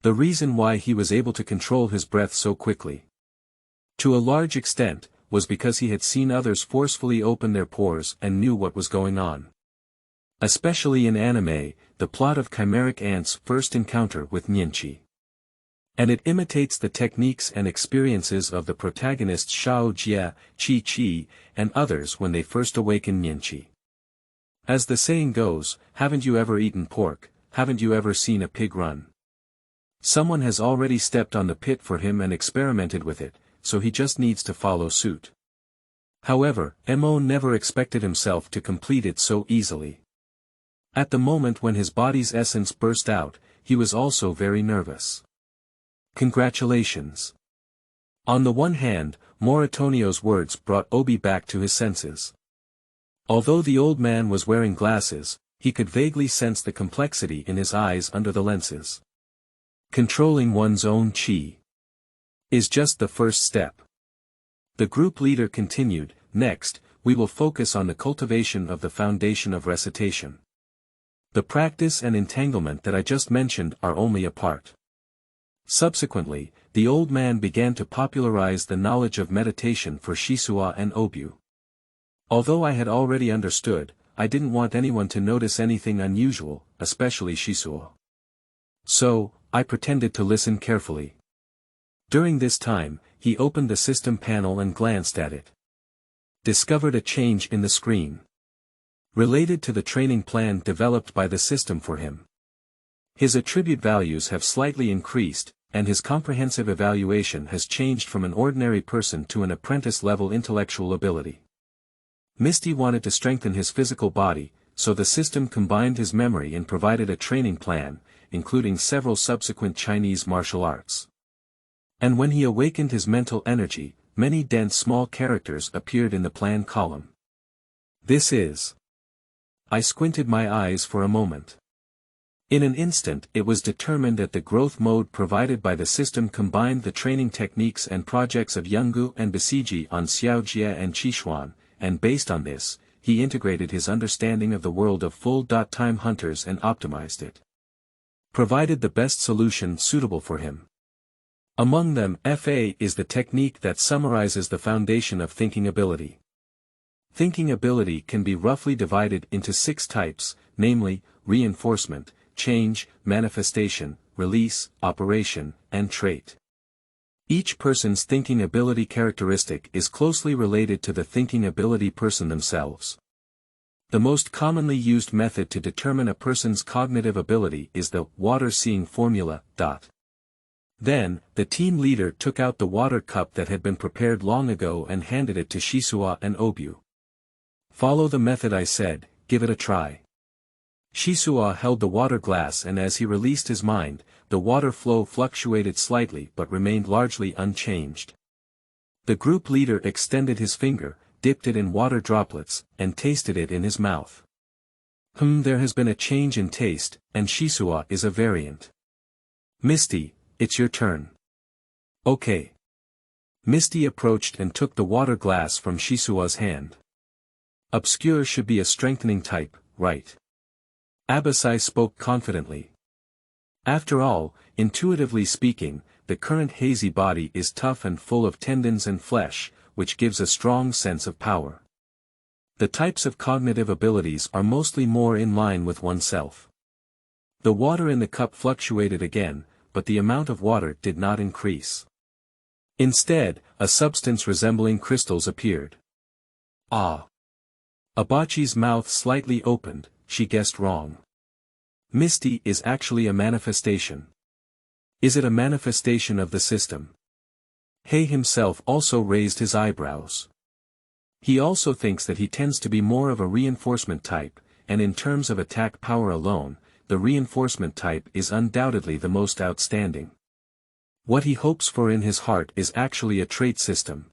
The reason why he was able to control his breath so quickly, to a large extent, was because he had seen others forcefully open their pores and knew what was going on. Especially in anime, the plot of chimeric ants' first encounter with Nianqi. And it imitates the techniques and experiences of the protagonists Xiao Jie, Qi Qi, and others when they first awaken Nianqi. As the saying goes, haven't you ever eaten pork, haven't you ever seen a pig run? Someone has already stepped on the pit for him and experimented with it, so he just needs to follow suit. However, Mo never expected himself to complete it so easily. At the moment when his body's essence burst out, he was also very nervous. Congratulations. On the one hand, Moritonio's words brought Obi back to his senses. Although the old man was wearing glasses, he could vaguely sense the complexity in his eyes under the lenses. Controlling one's own chi is just the first step. The group leader continued, next, we will focus on the cultivation of the foundation of recitation. The practice and entanglement that I just mentioned are only a part. Subsequently, the old man began to popularize the knowledge of meditation for Xisuo and Obu. Although I had already understood, I didn't want anyone to notice anything unusual, especially Xisuo. So, I pretended to listen carefully. During this time, he opened the system panel and glanced at it. Discovered a change in the screen. Related to the training plan developed by the system for him. His attribute values have slightly increased, and his comprehensive evaluation has changed from an ordinary person to an apprentice-level intellectual ability. Misty wanted to strengthen his physical body, so the system combined his memory and provided a training plan, including several subsequent Chinese martial arts. And when he awakened his mental energy, many dense small characters appeared in the plan column. This is. I squinted my eyes for a moment. In an instant it was determined that the growth mode provided by the system combined the training techniques and projects of Yungu and Basiji on Xiaojia and Qishuan, and based on this, he integrated his understanding of the world of full-time hunters and optimized it. Provided the best solution suitable for him. Among them, FA is the technique that summarizes the foundation of thinking ability. Thinking ability can be roughly divided into 6 types, namely, reinforcement, change, manifestation, release, operation, and trait. Each person's thinking ability characteristic is closely related to the thinking ability person themselves. The most commonly used method to determine a person's cognitive ability is the water-seeing formula. Then, the team leader took out the water cup that had been prepared long ago and handed it to Xisuo and Obu. Follow the method I said, give it a try. Xisuo held the water glass and as he released his mind, the water flow fluctuated slightly but remained largely unchanged. The group leader extended his finger, dipped it in water droplets, and tasted it in his mouth. There has been a change in taste, and Xisuo is a variant. Misty, it's your turn. Okay. Misty approached and took the water glass from Xisuo's hand. Obscure should be a strengthening type, right? Abasai spoke confidently. After all, intuitively speaking, the current hazy body is tough and full of tendons and flesh, which gives a strong sense of power. The types of cognitive abilities are mostly more in line with oneself. The water in the cup fluctuated again, but the amount of water did not increase. Instead, a substance resembling crystals appeared. Ah! Abachi's mouth slightly opened. She guessed wrong. Misty is actually a manifestation. Is it a manifestation of the system? Hei himself also raised his eyebrows. He also thinks that he tends to be more of a reinforcement type, and in terms of attack power alone, the reinforcement type is undoubtedly the most outstanding. What he hopes for in his heart is actually a trait system.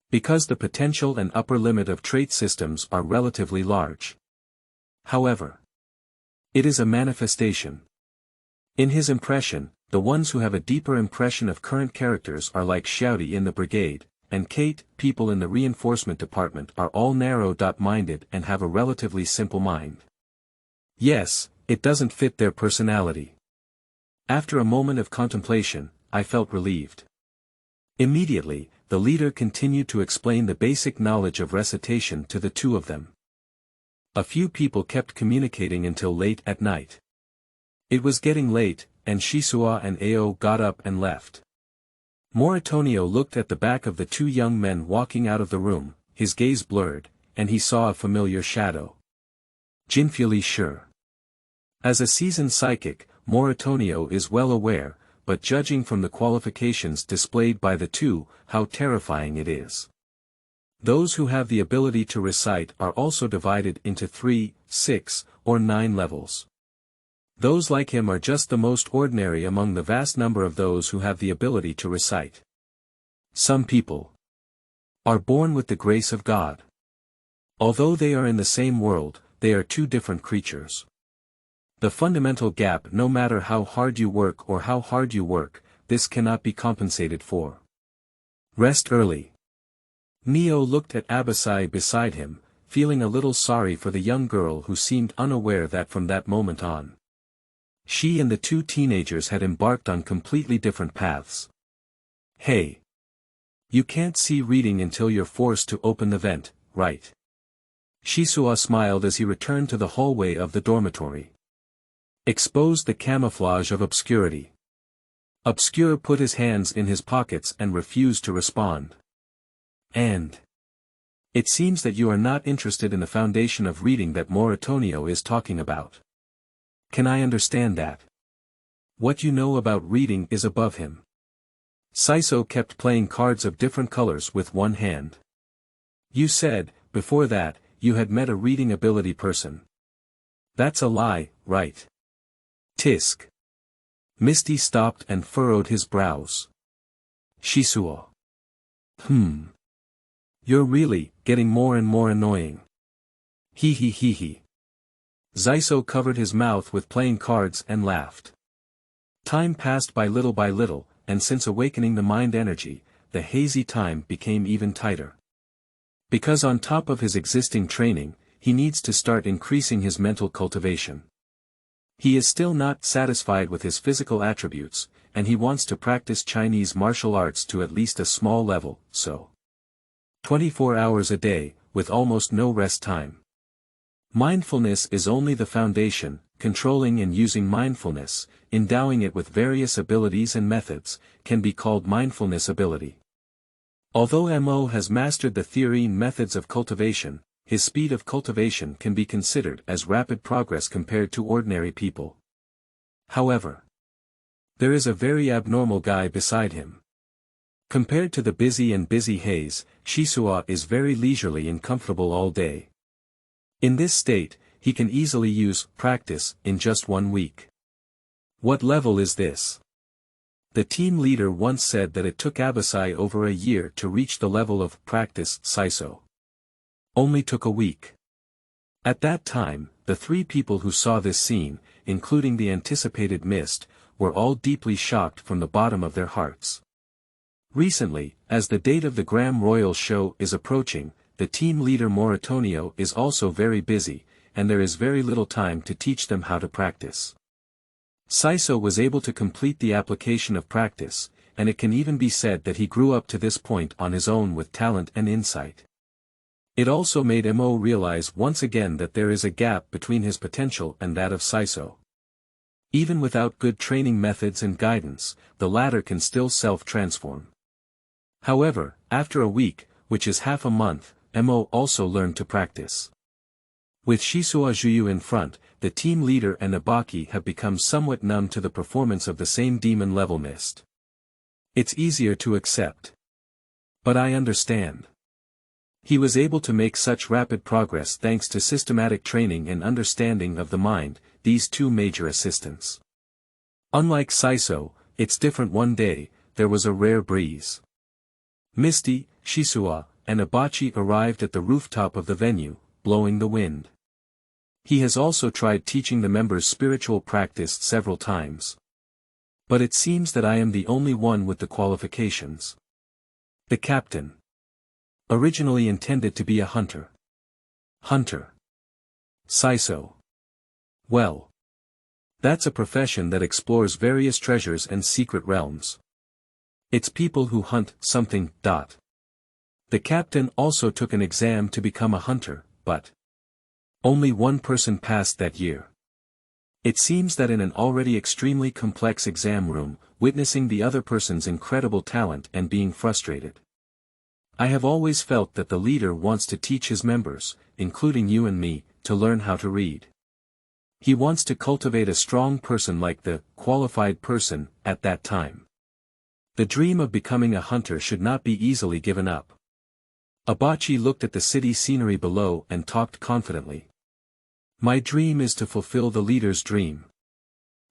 Because the potential and upper limit of trait systems are relatively large. However, it is a manifestation. In his impression, the ones who have a deeper impression of current characters are like Xiaodi in the brigade, and Kate, people in the reinforcement department are all narrow-minded and have a relatively simple mind. Yes, it doesn't fit their personality. After a moment of contemplation, I felt relieved. Immediately, the leader continued to explain the basic knowledge of recitation to the two of them. A few people kept communicating until late at night. It was getting late, and Xisuo and Ao got up and left. Moritonio looked at the back of the 2 young men walking out of the room, his gaze blurred, and he saw a familiar shadow. Jinfuli sure. As a seasoned psychic, Moritonio is well aware, but judging from the qualifications displayed by the two, how terrifying it is. Those who have the ability to recite are also divided into 3, 6, or 9 levels. Those like him are just the most ordinary among the vast number of those who have the ability to recite. Some people are born with the grace of God. Although they are in the same world, they are 2 different creatures. The fundamental gap, no matter how hard you work or how hard you work, this cannot be compensated for. Rest early. Neo looked at Abasai beside him, feeling a little sorry for the young girl who seemed unaware that from that moment on, she and the 2 teenagers had embarked on completely different paths. Hey! You can't see reading until you're forced to open the vent, right? Xisuo smiled as he returned to the hallway of the dormitory. Exposed the camouflage of obscurity. Obscure put his hands in his pockets and refused to respond. And it seems that you are not interested in the foundation of reading that Moritonio is talking about. Can I understand that? What you know about reading is above him. Siso kept playing cards of different colors with one hand. You said, before that, you had met a reading ability person. That's a lie, right? Tisk. Misty stopped and furrowed his brows. Xisuo. You're really getting more and more annoying. Hee. Xisuo covered his mouth with playing cards and laughed. Time passed by little, and since awakening the mind energy, the hazy time became even tighter. Because on top of his existing training, he needs to start increasing his mental cultivation. He is still not satisfied with his physical attributes, and he wants to practice Chinese martial arts to at least a small level, so 24 hours a day, with almost no rest time. Mindfulness is only the foundation. Controlling and using mindfulness, endowing it with various abilities and methods, can be called mindfulness ability. Although Mo has mastered the theory and methods of cultivation, his speed of cultivation can be considered as rapid progress compared to ordinary people. However, there is a very abnormal guy beside him. Compared to the busy Haze, Xisuo is very leisurely and comfortable all day. In this state, he can easily use practice in just 1 week. What level is this? The team leader once said that it took Abasai over a year to reach the level of practice. Siso only took a week. At that time, the 3 people who saw this scene, including the anticipated mist, were all deeply shocked from the bottom of their hearts. Recently, as the date of the Graham Royal show is approaching, the team leader Moritonio is also very busy, and there is very little time to teach them how to practice. Siso was able to complete the application of practice, and it can even be said that he grew up to this point on his own with talent and insight. It also made Mo realize once again that there is a gap between his potential and that of Siso. Even without good training methods and guidance, the latter can still self-transform. However, after a week, which is half a month, Mo also learned to practice. With Xisuo Zhuyu in front, the team leader and Abaki have become somewhat numb to the performance of the same demon-level mist. It's easier to accept. But I understand. He was able to make such rapid progress thanks to systematic training and understanding of the mind, these 2 major assistants. Unlike Siso, it's different. One day, there was a rare breeze. Misty, Xisuo, and Abachi arrived at the rooftop of the venue, blowing the wind. He has also tried teaching the members spiritual practice several times. But it seems that I am the only one with the qualifications. The captain. Originally intended to be a hunter. Hunter. Siso. Well. That's a profession that explores various treasures and secret realms. It's people who hunt something. The captain also took an exam to become a hunter, but only 1 person passed that year. It seems that in an already extremely complex exam room, witnessing the other person's incredible talent and being frustrated. I have always felt that the leader wants to teach his members, including you and me, to learn how to read. He wants to cultivate a strong person like the qualified person at that time. The dream of becoming a hunter should not be easily given up. Abachi looked at the city scenery below and talked confidently. My dream is to fulfill the leader's dream.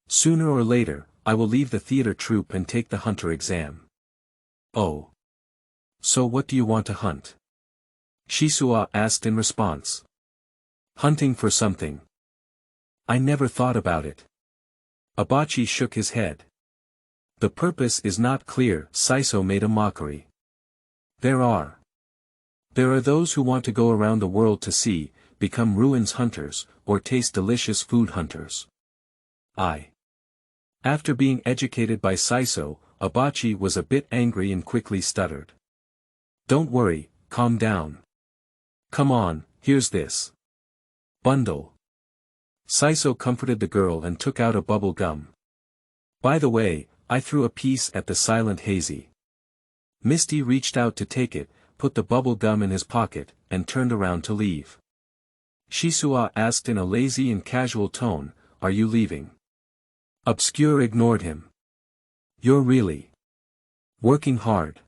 Sooner or later, I will leave the theater troupe and take the hunter exam. Oh. So what do you want to hunt? Xisuo asked in response. Hunting for something. I never thought about it. Abachi shook his head. The purpose is not clear. Siso made a mockery. There are those who want to go around the world to see, become ruins hunters, or taste delicious food hunters. After being educated by Siso, Abachi was a bit angry and quickly stuttered. Don't worry, calm down. Come on, here's this bundle. Siso comforted the girl and took out a bubble gum. By the way, I threw a piece at the silent Hazy. Misty reached out to take it, put the bubble gum in his pocket, and turned around to leave. Xisuo asked in a lazy and casual tone, are you leaving? Obscure ignored him. You're really working hard.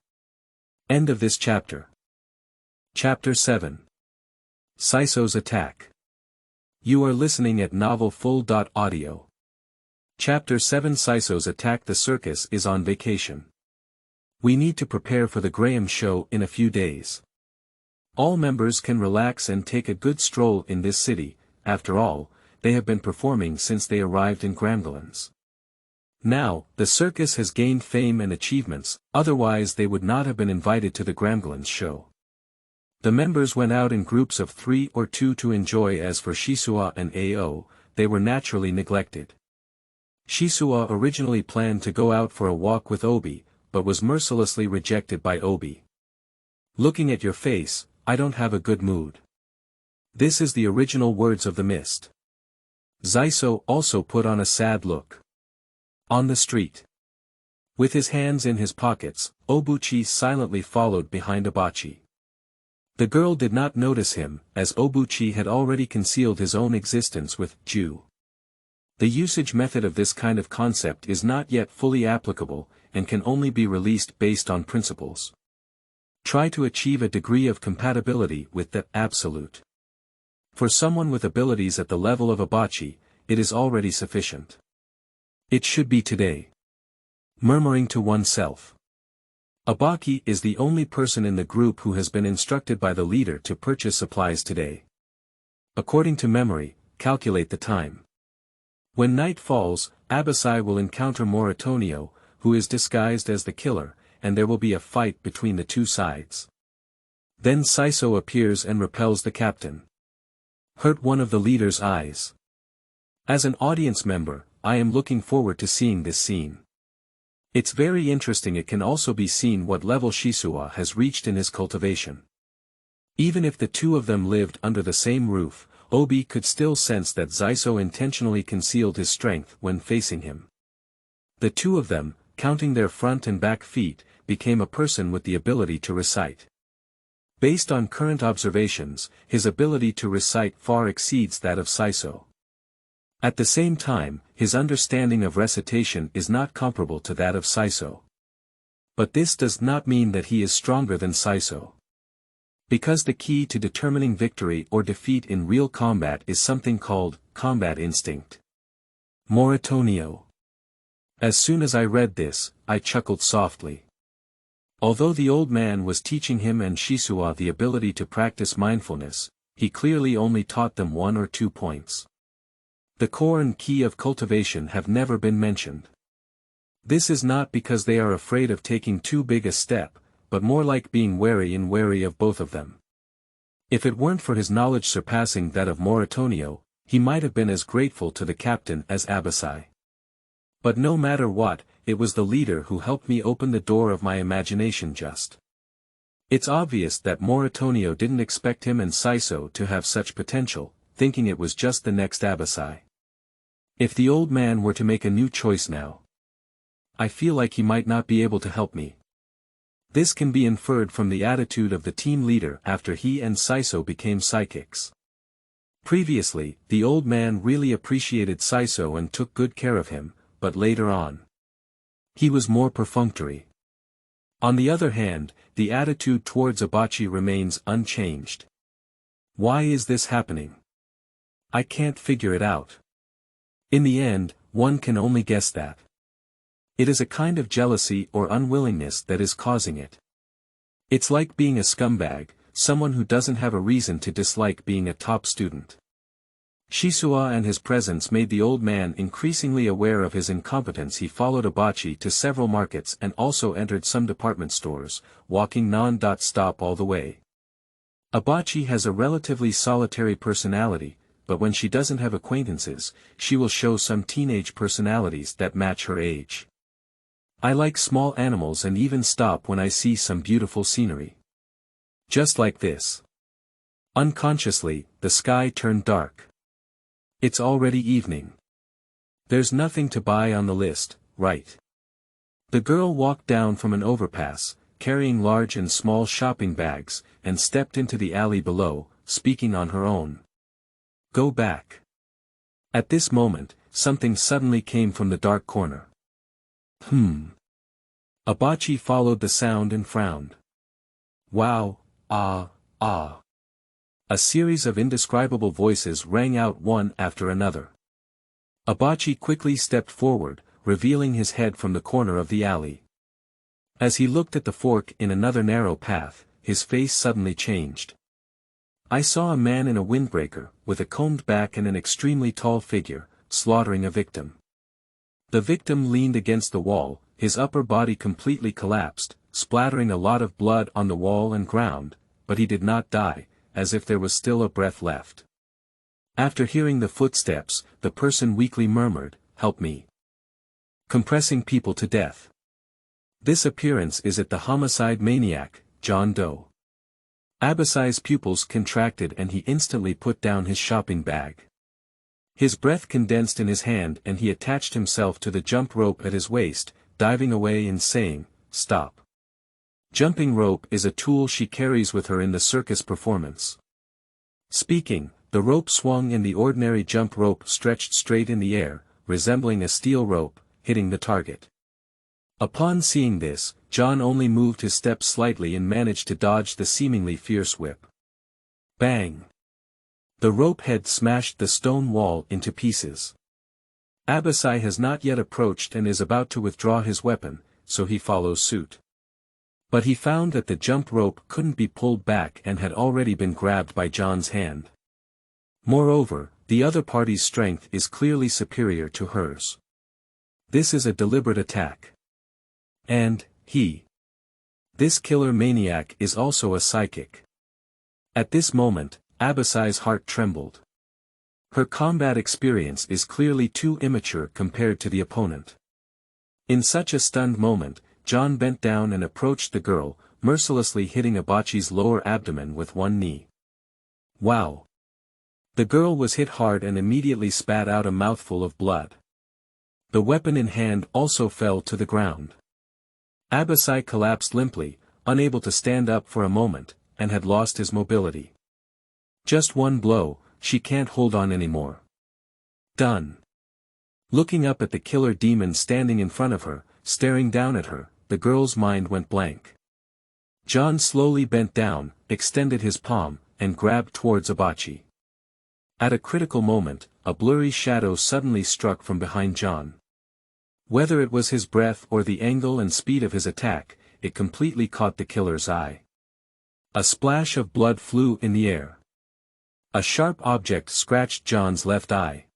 End of this chapter. Chapter 7. Siso's Attack. You are listening at novelfull.audio. Chapter 7. Siso's Attack. The circus is on vacation. We need to prepare for the Graham show in a few days. All members can relax and take a good stroll in this city. After all, they have been performing since they arrived in Gramgolans. Now, the circus has gained fame and achievements, otherwise they would not have been invited to the Gramgolans show. The members went out in groups of 3 or 2 to enjoy. As for Xisuo and Ao, they were naturally neglected. Xisuo originally planned to go out for a walk with Obi, but was mercilessly rejected by Obi. "Looking at your face, I don't have a good mood." This is the original words of the mist. Xisuo also put on a sad look. On the street, with his hands in his pockets, Obuchi silently followed behind Abachi. The girl did not notice him, as Obuchi had already concealed his own existence with Ju. The usage method of this kind of concept is not yet fully applicable, and can only be released based on principles. Try to achieve a degree of compatibility with the absolute. For someone with abilities at the level of Abachi, it is already sufficient. It should be today. Murmuring to oneself. Abaki is the only person in the group who has been instructed by the leader to purchase supplies today. According to memory, calculate the time. When night falls, Abasai will encounter Moritonio, who is disguised as the killer, and there will be a fight between the two sides. Then Siso appears and repels the captain. Hurt one of the leader's eyes. As an audience member, I am looking forward to seeing this scene. It's very interesting. It can also be seen what level Xisuo has reached in his cultivation. Even if the two of them lived under the same roof, Obi could still sense that Xisuo intentionally concealed his strength when facing him. The two of them, counting their front and back feet, became a person with the ability to recite. Based on current observations, his ability to recite far exceeds that of Siso. At the same time, his understanding of recitation is not comparable to that of Siso. But this does not mean that he is stronger than Siso. Because the key to determining victory or defeat in real combat is something called combat instinct. Moritonio. As soon as I read this, I chuckled softly. Although the old man was teaching him and Xisuo the ability to practice mindfulness, he clearly only taught them 1 or 2 points. The core and key of cultivation have never been mentioned. This is not because they are afraid of taking too big a step, but more like being wary of both of them. If it weren't for his knowledge surpassing that of Moritonio, he might have been as grateful to the captain as Abasai. But no matter what, it was the leader who helped me open the door of my imagination just. It's obvious that Moritonio didn't expect him and Siso to have such potential, thinking it was just the next Abasai. If the old man were to make a new choice now, I feel like he might not be able to help me. This can be inferred from the attitude of the team leader after he and Siso became psychics. Previously, the old man really appreciated Siso and took good care of him, but later on, he was more perfunctory. On the other hand, the attitude towards Abachi remains unchanged. Why is this happening? I can't figure it out. In the end, one can only guess that. It is a kind of jealousy or unwillingness that is causing it. It's like being a scumbag, someone who doesn't have a reason to dislike being a top student. Xisuo and his presence made the old man increasingly aware of his incompetence. He followed Abachi to several markets and also entered some department stores, walking non-stop all the way. Abachi has a relatively solitary personality, but when she doesn't have acquaintances, she will show some teenage personalities that match her age. I like small animals and even stop when I see some beautiful scenery. Just like this. Unconsciously, the sky turned dark. It's already evening. There's nothing to buy on the list, right? The girl walked down from an overpass, carrying large and small shopping bags, and stepped into the alley below, speaking on her own. Go back. At this moment, something suddenly came from the dark corner. Abachi followed the sound and frowned. Wow, ah. A series of indescribable voices rang out one after another. Abachi quickly stepped forward, revealing his head from the corner of the alley. As he looked at the fork in another narrow path, his face suddenly changed. I saw a man in a windbreaker, with a combed back and an extremely tall figure, slaughtering a victim. The victim leaned against the wall, his upper body completely collapsed, splattering a lot of blood on the wall and ground, but he did not die, as if there was still a breath left. After hearing the footsteps, the person weakly murmured, "Help me." Compressing people to death. This appearance is it the homicide maniac, John Doe. Abasai's pupils contracted and he instantly put down his shopping bag. His breath condensed in his hand and he attached himself to the jump rope at his waist, diving away and saying, "Stop." Jumping rope is a tool she carries with her in the circus performance. Speaking, the rope swung and the ordinary jump rope stretched straight in the air, resembling a steel rope, hitting the target. Upon seeing this, John only moved his steps slightly and managed to dodge the seemingly fierce whip. Bang! The rope head smashed the stone wall into pieces. Abasai has not yet approached and is about to withdraw his weapon, so he follows suit. But he found that the jump rope couldn't be pulled back and had already been grabbed by John's hand. Moreover, the other party's strength is clearly superior to hers. This is a deliberate attack. And, this killer maniac is also a psychic. At this moment, Abasai's heart trembled. Her combat experience is clearly too immature compared to the opponent. In such a stunned moment, John bent down and approached the girl, mercilessly hitting Abachi's lower abdomen with one knee. Wow! The girl was hit hard and immediately spat out a mouthful of blood. The weapon in hand also fell to the ground. Abasai collapsed limply, unable to stand up for a moment, and had lost his mobility. Just one blow, she can't hold on anymore. Done. Looking up at the killer demon standing in front of her, staring down at her, the girl's mind went blank. John slowly bent down, extended his palm, and grabbed towards Abachi. At a critical moment, a blurry shadow suddenly struck from behind John. Whether it was his breath or the angle and speed of his attack, it completely caught the killer's eye. A splash of blood flew in the air. A sharp object scratched John's left eye.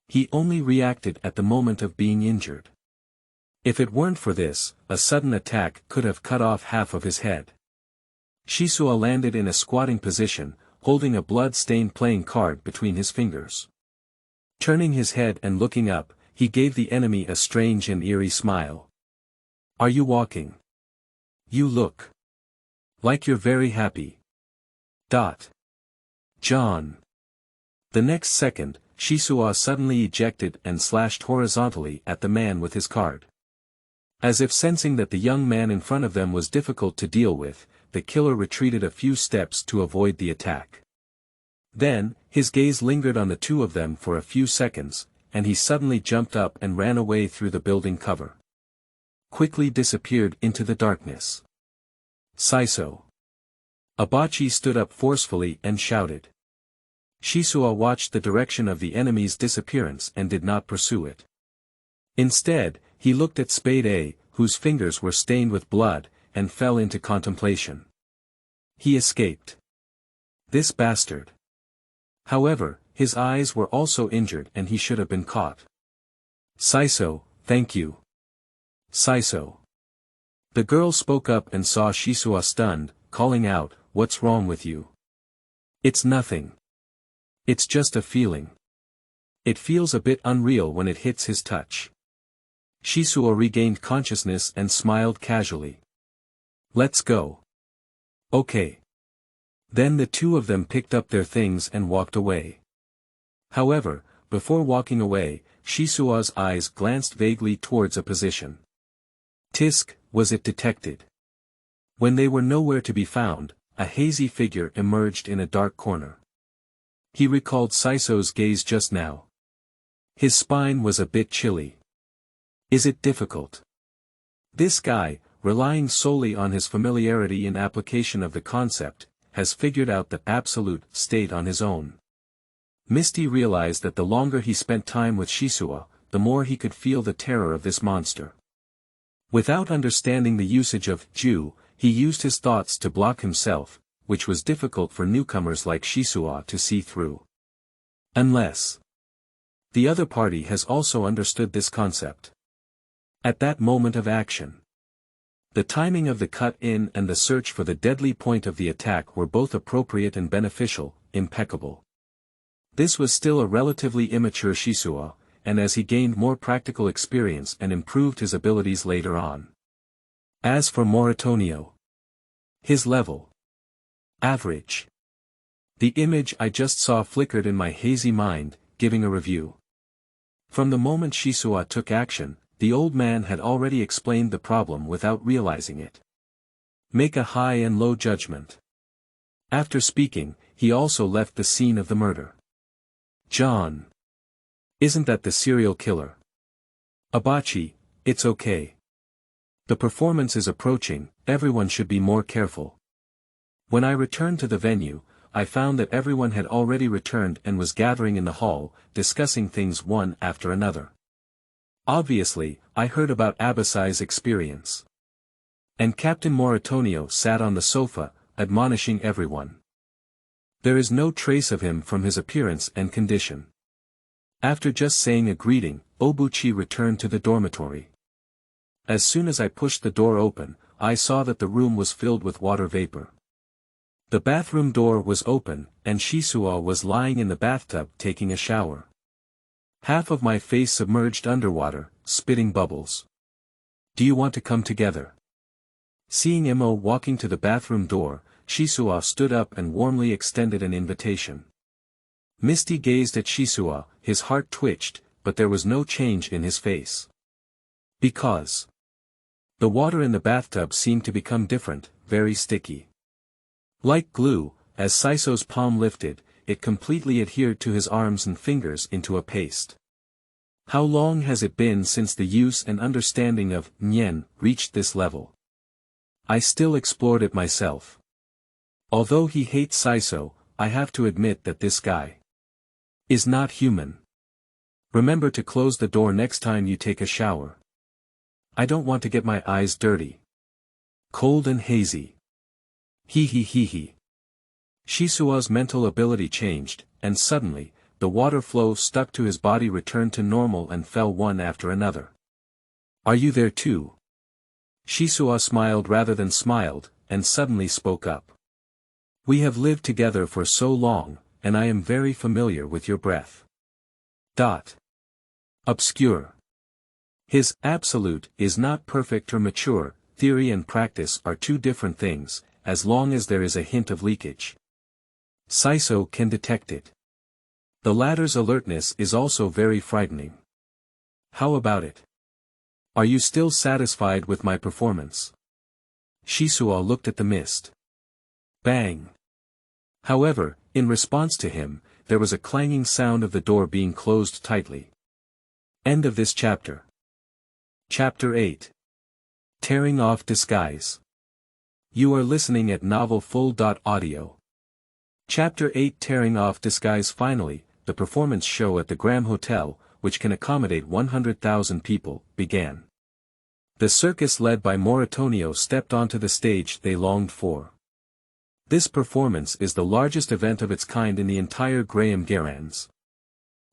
He only reacted at the moment of being injured. If it weren't for this, a sudden attack could have cut off half of his head. Xisuo landed in a squatting position, holding a blood-stained playing card between his fingers. Turning his head and looking up, he gave the enemy a strange and eerie smile. "Are you walking? You look like you're very happy." John. The next second, Xisuo suddenly ejected and slashed horizontally at the man with his card. As if sensing that the young man in front of them was difficult to deal with, the killer retreated a few steps to avoid the attack. Then, his gaze lingered on the two of them for a few seconds, and he suddenly jumped up and ran away through the building cover. Quickly disappeared into the darkness. Siso. Abachi stood up forcefully and shouted. Xisuo watched the direction of the enemy's disappearance and did not pursue it. Instead, he looked at Spade A, whose fingers were stained with blood, and fell into contemplation. He escaped. This bastard. However, his eyes were also injured and he should have been caught. Siso, thank you. Siso. The girl spoke up and saw Xisuo stunned, calling out, "What's wrong with you?" "It's nothing. It's just a feeling. It feels a bit unreal when it hits his touch." Xisuo regained consciousness and smiled casually. "Let's go." "Okay." Then the two of them picked up their things and walked away. However, before walking away, Xisuo's eyes glanced vaguely towards a position. Tisk, was it detected? When they were nowhere to be found, a hazy figure emerged in a dark corner. He recalled Siso's gaze just now. His spine was a bit chilly. Is it difficult? This guy, relying solely on his familiarity in application of the concept, has figured out the absolute state on his own. Misty realized that the longer he spent time with Xisuo, the more he could feel the terror of this monster. Without understanding the usage of Ju, he used his thoughts to block himself, which was difficult for newcomers like Xisuo to see through. Unless the other party has also understood this concept. At that moment of action, the timing of the cut-in and the search for the deadly point of the attack were both appropriate and beneficial, impeccable. This was still a relatively immature Xisuo, and as he gained more practical experience and improved his abilities later on. As for Moritonio, his level, average. The image I just saw flickered in my hazy mind, giving a review. From the moment Xisuo took action, the old man had already explained the problem without realizing it. Make a high and low judgment. After speaking, he also left the scene of the murder. John. Isn't that the serial killer? Abachi, it's okay. The performance is approaching, everyone should be more careful. When I returned to the venue, I found that everyone had already returned and was gathering in the hall, discussing things one after another. Obviously, I heard about Abasai's experience. And Captain Moritonio sat on the sofa, admonishing everyone. There is no trace of him from his appearance and condition. After just saying a greeting, Obuchi returned to the dormitory. As soon as I pushed the door open, I saw that the room was filled with water vapor. The bathroom door was open, and Xisuo was lying in the bathtub taking a shower. Half of my face submerged underwater, spitting bubbles. Do you want to come together? Seeing Imo walking to the bathroom door, Xisuo stood up and warmly extended an invitation. Misty gazed at Xisuo, his heart twitched, but there was no change in his face. Because the water in the bathtub seemed to become different, very sticky. Like glue, as Siso's palm lifted, it completely adhered to his arms and fingers into a paste. How long has it been since the use and understanding of Nyen reached this level? I still explored it myself. Although he hates Siso, I have to admit that this guy is not human. Remember to close the door next time you take a shower. I don't want to get my eyes dirty. Cold and hazy. Hee hee hee hee. Xisuo's mental ability changed, and suddenly, the water flow stuck to his body returned to normal and fell one after another. Are you there too? Xisuo smiled rather than smiled, and suddenly spoke up. We have lived together for so long, and I am very familiar with your breath. Obscure. His absolute is not perfect or mature, theory and practice are two different things, as long as there is a hint of leakage. Siso can detect it. The latter's alertness is also very frightening. How about it? Are you still satisfied with my performance? Xisuo looked at the mist. Bang. However, in response to him, there was a clanging sound of the door being closed tightly. End of this chapter. Chapter 8. Tearing off disguise. You are listening at novelfull.audio. Chapter 8 Tearing off disguise. Finally, the performance show at the Graham Hotel, which can accommodate 100,000 people, began. The circus led by Moritonio stepped onto the stage they longed for. This performance is the largest event of its kind in the entire Graham Garans.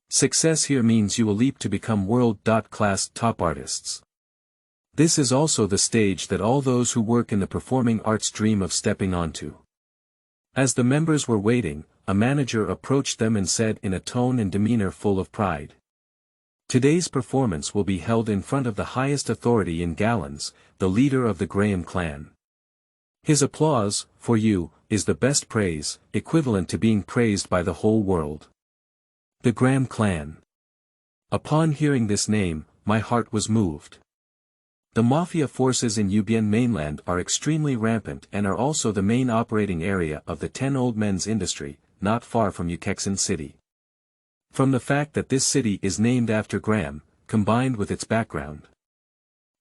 Success here means you will leap to become world-class top artists. This is also the stage that all those who work in the performing arts dream of stepping onto. As the members were waiting, a manager approached them and said in a tone and demeanor full of pride. Today's performance will be held in front of the highest authority in Gallons, the leader of the Graham clan. His applause, for you, is the best praise, equivalent to being praised by the whole world. The Graham clan. Upon hearing this name, my heart was moved. The mafia forces in Yubian mainland are extremely rampant and are also the main operating area of the 10 Old Men's industry, not far from Ukexin City. From the fact that this city is named after Graham, combined with its background,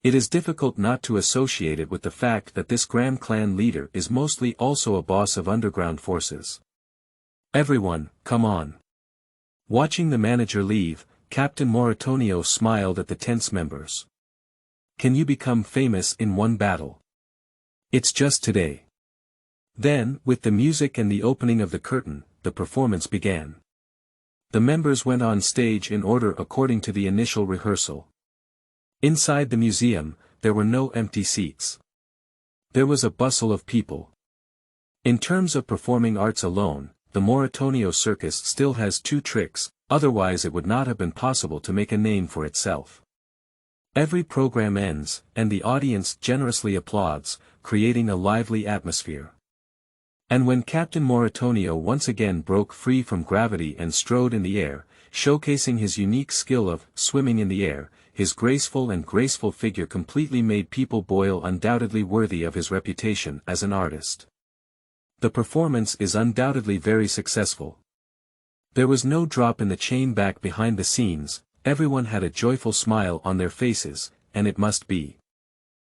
it is difficult not to associate it with the fact that this Graham clan leader is mostly also a boss of underground forces. Everyone, come on. Watching the manager leave, Captain Moritonio smiled at the tense members. Can you become famous in one battle? It's just today. Then, with the music and the opening of the curtain, the performance began. The members went on stage in order according to the initial rehearsal. Inside the museum, there were no empty seats. There was a bustle of people. In terms of performing arts alone, the Moritonio circus still has two tricks, otherwise it would not have been possible to make a name for itself. Every program ends, and the audience generously applauds, creating a lively atmosphere. And when Captain Moritonio once again broke free from gravity and strode in the air, showcasing his unique skill of swimming in the air, his graceful figure completely made people boil, undoubtedly worthy of his reputation as an artist. The performance is undoubtedly very successful. There was no drop in the chain back behind the scenes, everyone had a joyful smile on their faces, and it must be.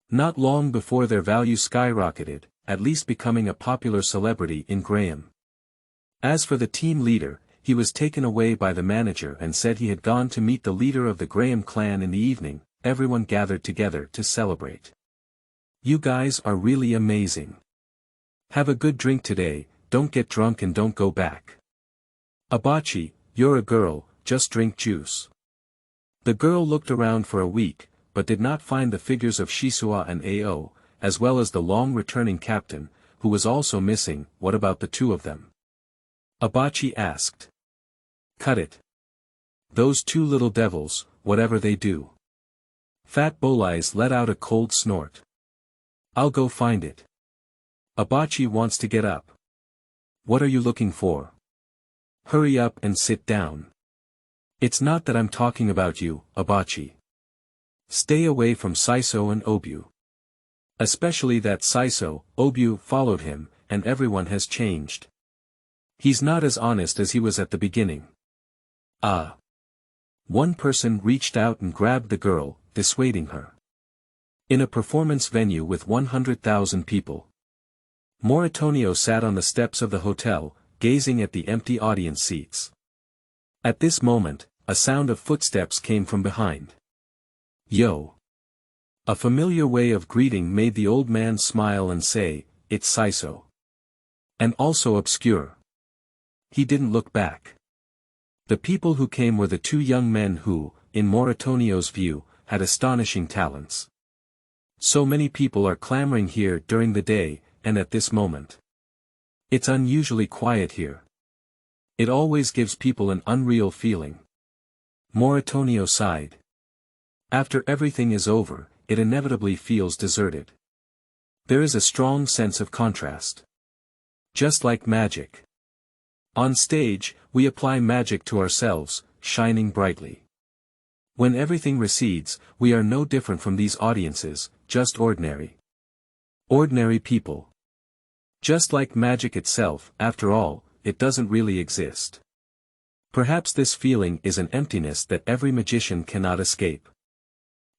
Not long before their value skyrocketed, at least becoming a popular celebrity in Graham. As for the team leader, he was taken away by the manager and said he had gone to meet the leader of the Graham clan in the evening. Everyone gathered together to celebrate. "You guys are really amazing. Have a good drink today, don't get drunk and don't go back. Abachi, you're a girl, just drink juice." The girl looked around for a week, but did not find the figures of Xisuo and Ao, as well as the long-returning captain, who was also missing. "What about the two of them?" Abachi asked. "Cut it. Those two little devils, whatever they do." Fat Bolais let out a cold snort. "I'll go find it." Abachi wants to get up. "What are you looking for? Hurry up and sit down." "It's not that I'm talking about you, Abachi. Stay away from Siso and Obu. Especially that Siso." Obu followed him, and everyone has changed. He's not as honest as he was at the beginning. Ah. One person reached out and grabbed the girl, dissuading her. In a performance venue with 100,000 people. Moritonio sat on the steps of the hotel, gazing at the empty audience seats. At this moment, a sound of footsteps came from behind. "Yo." A familiar way of greeting made the old man smile and say, "It's Siso." And also obscure. He didn't look back. The people who came were the two young men who, in Moritonio's view, had astonishing talents. So many people are clamoring here during the day, and at this moment. It's unusually quiet here. It always gives people an unreal feeling. Moritonio sighed. After everything is over, it inevitably feels deserted. There is a strong sense of contrast. Just like magic. On stage, we apply magic to ourselves, shining brightly. When everything recedes, we are no different from these audiences, just ordinary. Ordinary people. Just like magic itself, after all, it doesn't really exist. Perhaps this feeling is an emptiness that every magician cannot escape.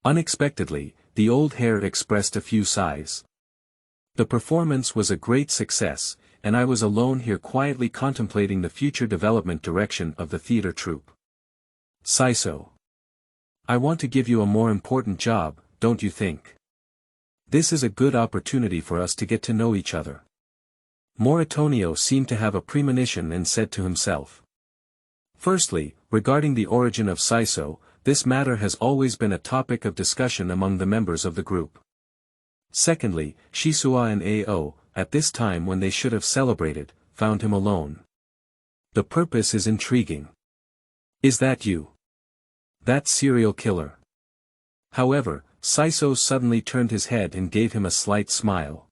Unexpectedly, the old hare expressed a few sighs. The performance was a great success, and I was alone here quietly contemplating the future development direction of the theater troupe. Siso. I want to give you a more important job, don't you think? This is a good opportunity for us to get to know each other. Moritonio seemed to have a premonition and said to himself. Firstly, regarding the origin of Siso, this matter has always been a topic of discussion among the members of the group. Secondly, Xisuo and Ao, at this time when they should have celebrated, found him alone. The purpose is intriguing. Is that you? That serial killer. However, Siso suddenly turned his head and gave him a slight smile.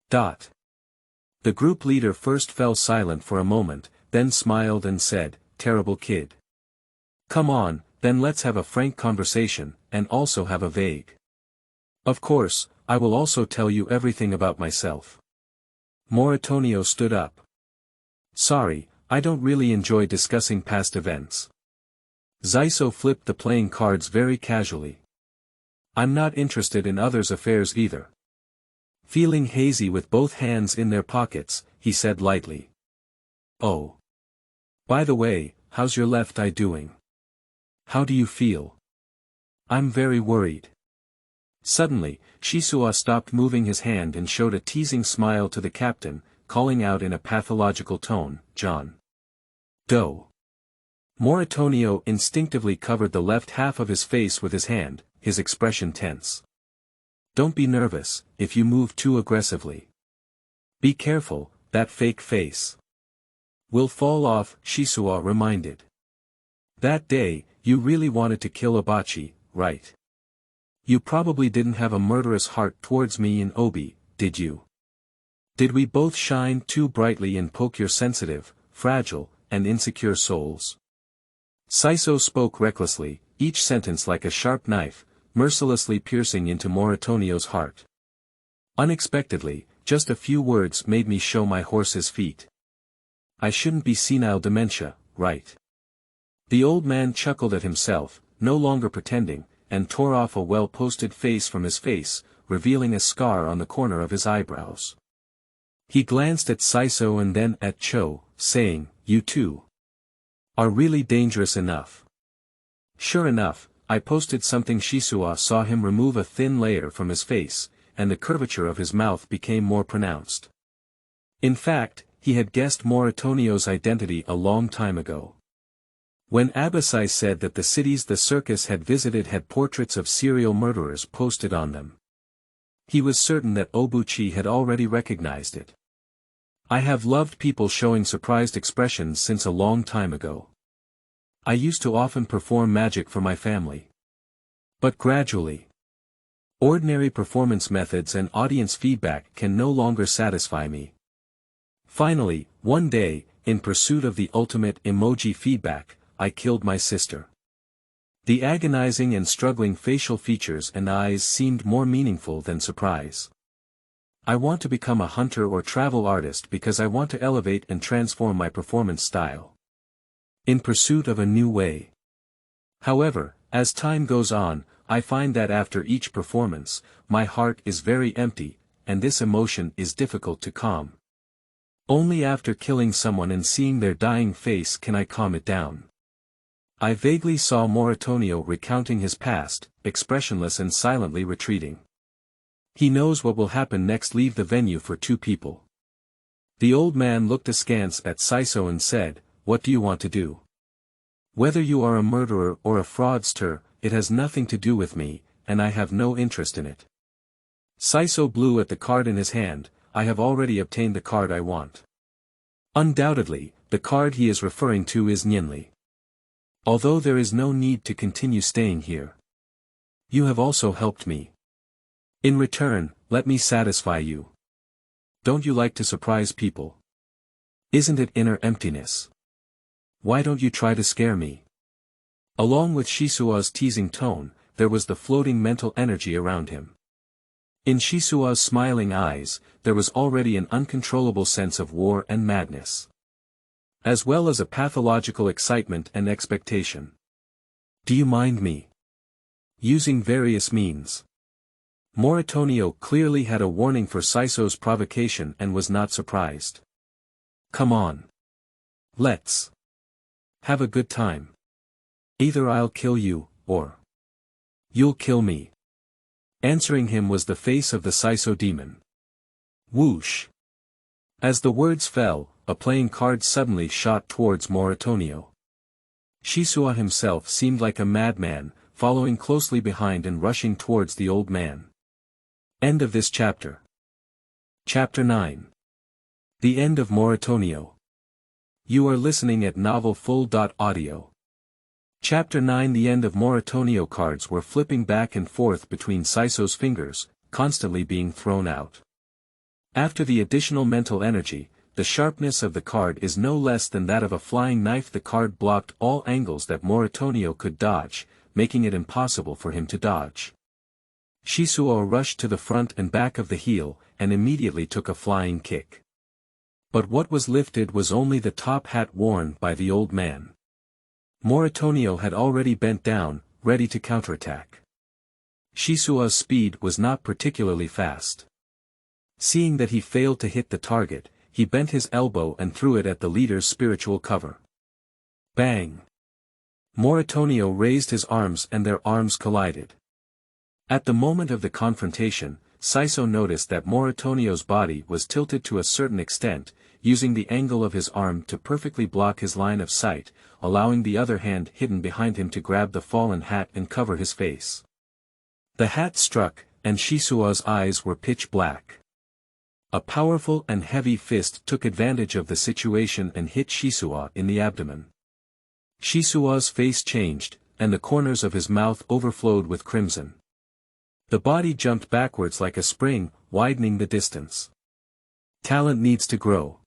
The group leader first fell silent for a moment, then smiled and said, "Terrible kid. Come on, then let's have a frank conversation, and also have a vague. Of course, I will also tell you everything about myself." Moritonio stood up. "Sorry, I don't really enjoy discussing past events." Xisuo flipped the playing cards very casually. "I'm not interested in others' affairs either." Feeling hazy with both hands in their pockets, he said lightly. "Oh. By the way, how's your left eye doing? How do you feel?" "I'm very worried." Suddenly, Xisuo stopped moving his hand and showed a teasing smile to the captain, calling out in a pathological tone, "John Doe." Moritonio instinctively covered the left half of his face with his hand, his expression tense. "Don't be nervous, if you move too aggressively. Be careful, that fake face will fall off," Xisuo reminded. "That day, you really wanted to kill Abachi, right? You probably didn't have a murderous heart towards me and Obi, did you? Did we both shine too brightly and poke your sensitive, fragile, and insecure souls?" Siso spoke recklessly, each sentence like a sharp knife, mercilessly piercing into Moritonio's heart. "Unexpectedly, just a few words made me show my horse's feet. I shouldn't be senile dementia, right?" The old man chuckled at himself, no longer pretending, and tore off a well-posted face from his face, revealing a scar on the corner of his eyebrows. He glanced at Siso and then at Cho, saying, "You two are really dangerous enough." Sure enough, I posted something. Xisuo saw him remove a thin layer from his face, and the curvature of his mouth became more pronounced. In fact, he had guessed Moritonio's identity a long time ago. When Abasai said that the cities the circus had visited had portraits of serial murderers posted on them, he was certain that Obuchi had already recognized it. I have loved people showing surprised expressions since a long time ago. I used to often perform magic for my family. But gradually, ordinary performance methods and audience feedback can no longer satisfy me. Finally, one day, in pursuit of the ultimate emoji feedback, I killed my sister. The agonizing and struggling facial features and eyes seemed more meaningful than surprise. I want to become a hunter or travel artist because I want to elevate and transform my performance style. In pursuit of a new way. However, as time goes on, I find that after each performance, my heart is very empty, and this emotion is difficult to calm. Only after killing someone and seeing their dying face can I calm it down. I vaguely saw Moritonio recounting his past, expressionless and silently retreating. He knows what will happen next. Leave the venue for two people. The old man looked askance at Siso and said, "What do you want to do? Whether you are a murderer or a fraudster, it has nothing to do with me, and I have no interest in it." Siso blew at the card in his hand. "I have already obtained the card I want." Undoubtedly, the card he is referring to is Nyinli. Although there is no need to continue staying here. You have also helped me. In return, let me satisfy you. Don't you like to surprise people? Isn't it inner emptiness? Why don't you try to scare me? Along with Xisuo's teasing tone, there was the floating mental energy around him. In Xisuo's smiling eyes, there was already an uncontrollable sense of war and madness, as well as a pathological excitement and expectation. "Do you mind me using various means?" Moritonio clearly had a warning for Siso's provocation and was not surprised. "Come on. Let's have a good time. Either I'll kill you, or you'll kill me." Answering him was the face of the Siso demon. Whoosh! As the words fell, a playing card suddenly shot towards Moritonio. Xisuo himself seemed like a madman, following closely behind and rushing towards the old man. End of this chapter. Chapter 9. The End of Moritonio. You are listening at novelfull.audio. Chapter 9. The End of Moritonio. Cards were flipping back and forth between Siso's fingers, constantly being thrown out. After the additional mental energy, the sharpness of the card is no less than that of a flying knife. The card blocked all angles that Moritonio could dodge, making it impossible for him to dodge. Xisuo rushed to the front and back of the heel, and immediately took a flying kick. But what was lifted was only the top hat worn by the old man. Moritonio had already bent down, ready to counterattack. Xisuo's speed was not particularly fast. Seeing that he failed to hit the target, he bent his elbow and threw it at the leader's spiritual cover. Bang! Moritonio raised his arms and their arms collided. At the moment of the confrontation, Siso noticed that Moritonio's body was tilted to a certain extent, using the angle of his arm to perfectly block his line of sight, allowing the other hand hidden behind him to grab the fallen hat and cover his face. The hat struck, and Xisuo's eyes were pitch black. A powerful and heavy fist took advantage of the situation and hit Xisuo in the abdomen. Xisuo's face changed, and the corners of his mouth overflowed with crimson. The body jumped backwards like a spring, widening the distance. Talent needs to grow.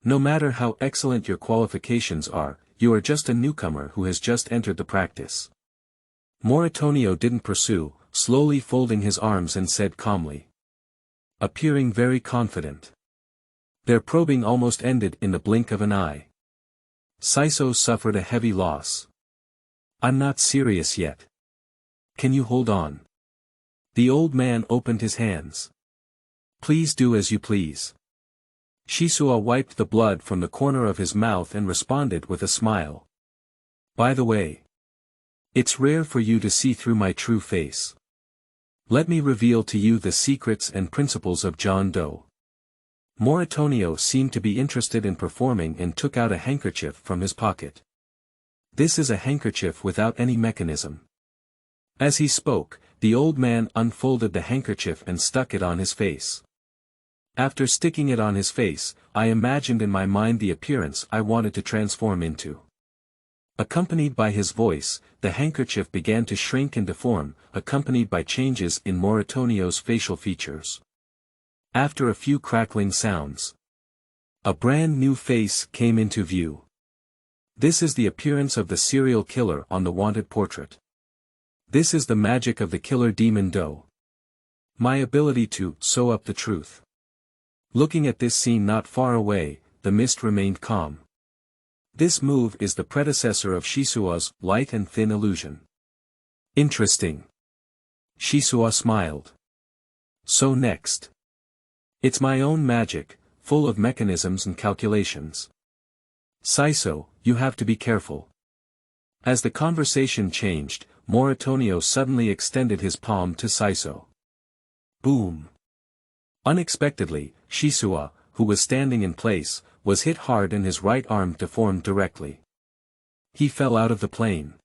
No matter how excellent your qualifications are, you are just a newcomer who has just entered the practice. Moritonio didn't pursue, slowly folding his arms and said calmly, appearing very confident. Their probing almost ended in the blink of an eye. Siso suffered a heavy loss. I'm not serious yet. Can you hold on? The old man opened his hands. Please do as you please. Xisuo wiped the blood from the corner of his mouth and responded with a smile. By the way, it's rare for you to see through my true face. Let me reveal to you the secrets and principles of John Doe. Moritonio seemed to be interested in performing and took out a handkerchief from his pocket. This is a handkerchief without any mechanism. As he spoke, the old man unfolded the handkerchief and stuck it on his face. After sticking it on his face, I imagined in my mind the appearance I wanted to transform into. Accompanied by his voice, the handkerchief began to shrink and deform, accompanied by changes in Moritonio's facial features. After a few crackling sounds, a brand new face came into view. This is the appearance of the serial killer on the wanted portrait. This is the magic of the killer demon Doe. My ability to sew up the truth. Looking at this scene not far away, the mist remained calm. This move is the predecessor of Xisuo's light and thin illusion. Interesting. Xisuo smiled. So next. It's my own magic, full of mechanisms and calculations. Siso, you have to be careful. As the conversation changed, Moritonio suddenly extended his palm to Siso. Boom. Unexpectedly, Xisuo, who was standing in place, was hit hard and his right arm deformed directly. He fell out of the plane.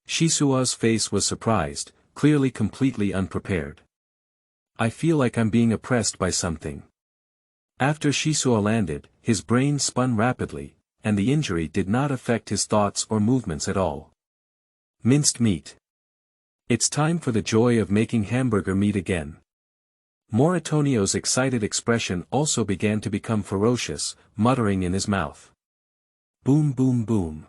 Xisuo's face was surprised, clearly completely unprepared. I feel like I'm being oppressed by something. After Xisuo landed, his brain spun rapidly, and the injury did not affect his thoughts or movements at all. Minced meat. It's time for the joy of making hamburger meat again. Moritonio's excited expression also began to become ferocious, muttering in his mouth. Boom boom boom.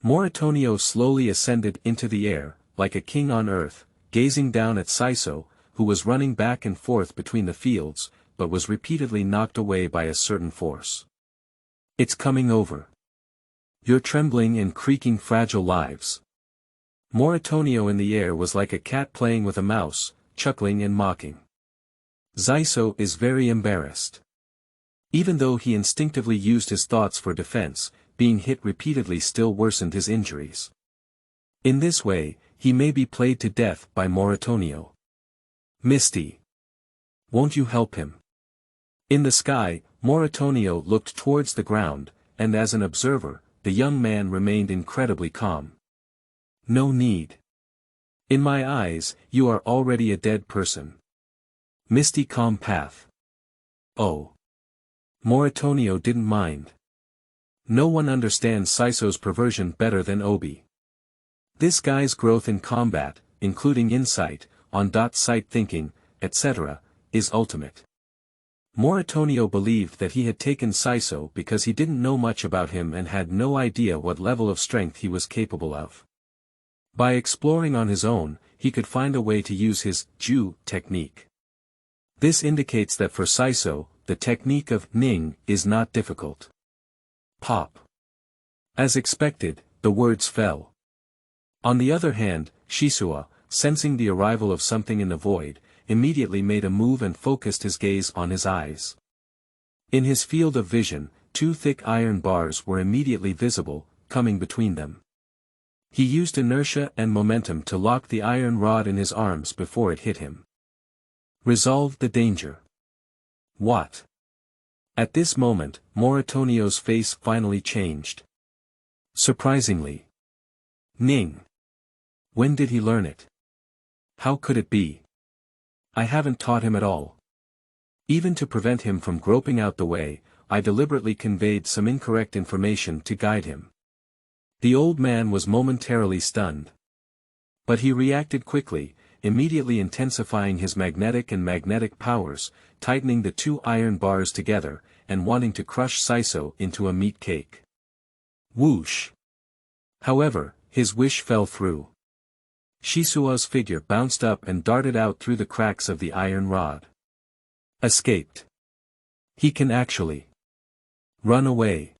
Moritonio slowly ascended into the air, like a king on earth, gazing down at Siso, who was running back and forth between the fields, but was repeatedly knocked away by a certain force. It's coming over. You're trembling and creaking fragile lives. Moritonio in the air was like a cat playing with a mouse, chuckling and mocking. Siso is very embarrassed. Even though he instinctively used his thoughts for defense, being hit repeatedly still worsened his injuries. In this way, he may be played to death by Moritonio. Misty. Won't you help him? In the sky, Moritonio looked towards the ground, and as an observer, the young man remained incredibly calm. No need. In my eyes, you are already a dead person. Misty calm path. Oh. Moritonio didn't mind. No one understands Siso's perversion better than Obi. This guy's growth in combat, including insight, on-site thinking, etc., is ultimate. Moritonio believed that he had taken Siso because he didn't know much about him and had no idea what level of strength he was capable of. By exploring on his own, he could find a way to use his Ju technique. This indicates that for Siso, the technique of Ning is not difficult. Pop. As expected, the words fell. On the other hand, Xisuo, sensing the arrival of something in the void, immediately made a move and focused his gaze on his eyes. In his field of vision, two thick iron bars were immediately visible, coming between them. He used inertia and momentum to lock the iron rod in his arms before it hit him. Resolved the danger. What? At this moment, Moritonio's face finally changed. Surprisingly. Ning. When did he learn it? How could it be? I haven't taught him at all. Even to prevent him from groping out the way, I deliberately conveyed some incorrect information to guide him. The old man was momentarily stunned. But he reacted quickly, immediately intensifying his magnetic powers, tightening the two iron bars together, and wanting to crush Siso into a meat cake. Whoosh! However, his wish fell through. Xisuo's figure bounced up and darted out through the cracks of the iron rod. Escaped. He can actually run away.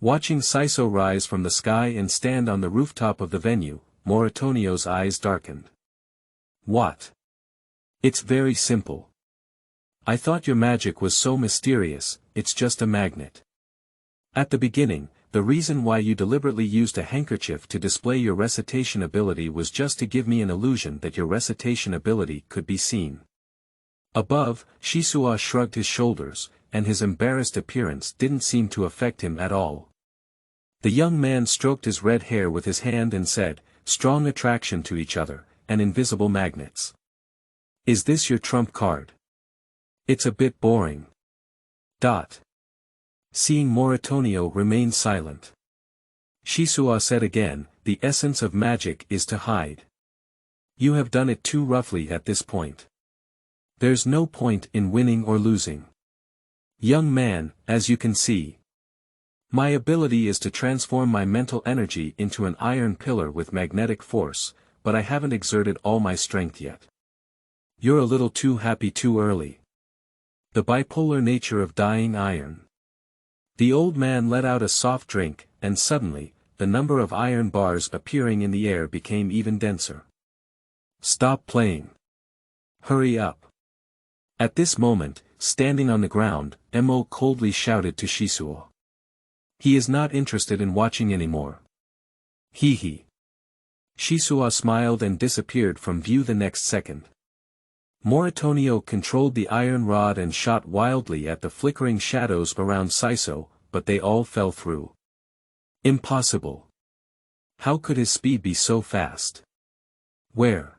Watching Siso rise from the sky and stand on the rooftop of the venue, Moritonio's eyes darkened. What? It's very simple. I thought your magic was so mysterious, it's just a magnet. At the beginning, the reason why you deliberately used a handkerchief to display your recitation ability was just to give me an illusion that your recitation ability could be seen. Above, Xisuo shrugged his shoulders, and his embarrassed appearance didn't seem to affect him at all. The young man stroked his red hair with his hand and said, strong attraction to each other, and invisible magnets. Is this your trump card? It's a bit boring. Seeing Moritonio remain silent. Xisuo said again, the essence of magic is to hide. You have done it too roughly at this point. There's no point in winning or losing. Young man, as you can see. My ability is to transform my mental energy into an iron pillar with magnetic force, but I haven't exerted all my strength yet. You're a little too happy too early. The bipolar nature of dying iron. The old man let out a soft drink, and suddenly, the number of iron bars appearing in the air became even denser. Stop playing. Hurry up. At this moment, standing on the ground, Mo coldly shouted to Xisuo. He is not interested in watching anymore. Hee. Xisuo smiled and disappeared from view the next second. Moritonio controlled the iron rod and shot wildly at the flickering shadows around Siso, but they all fell through. Impossible. How could his speed be so fast? Where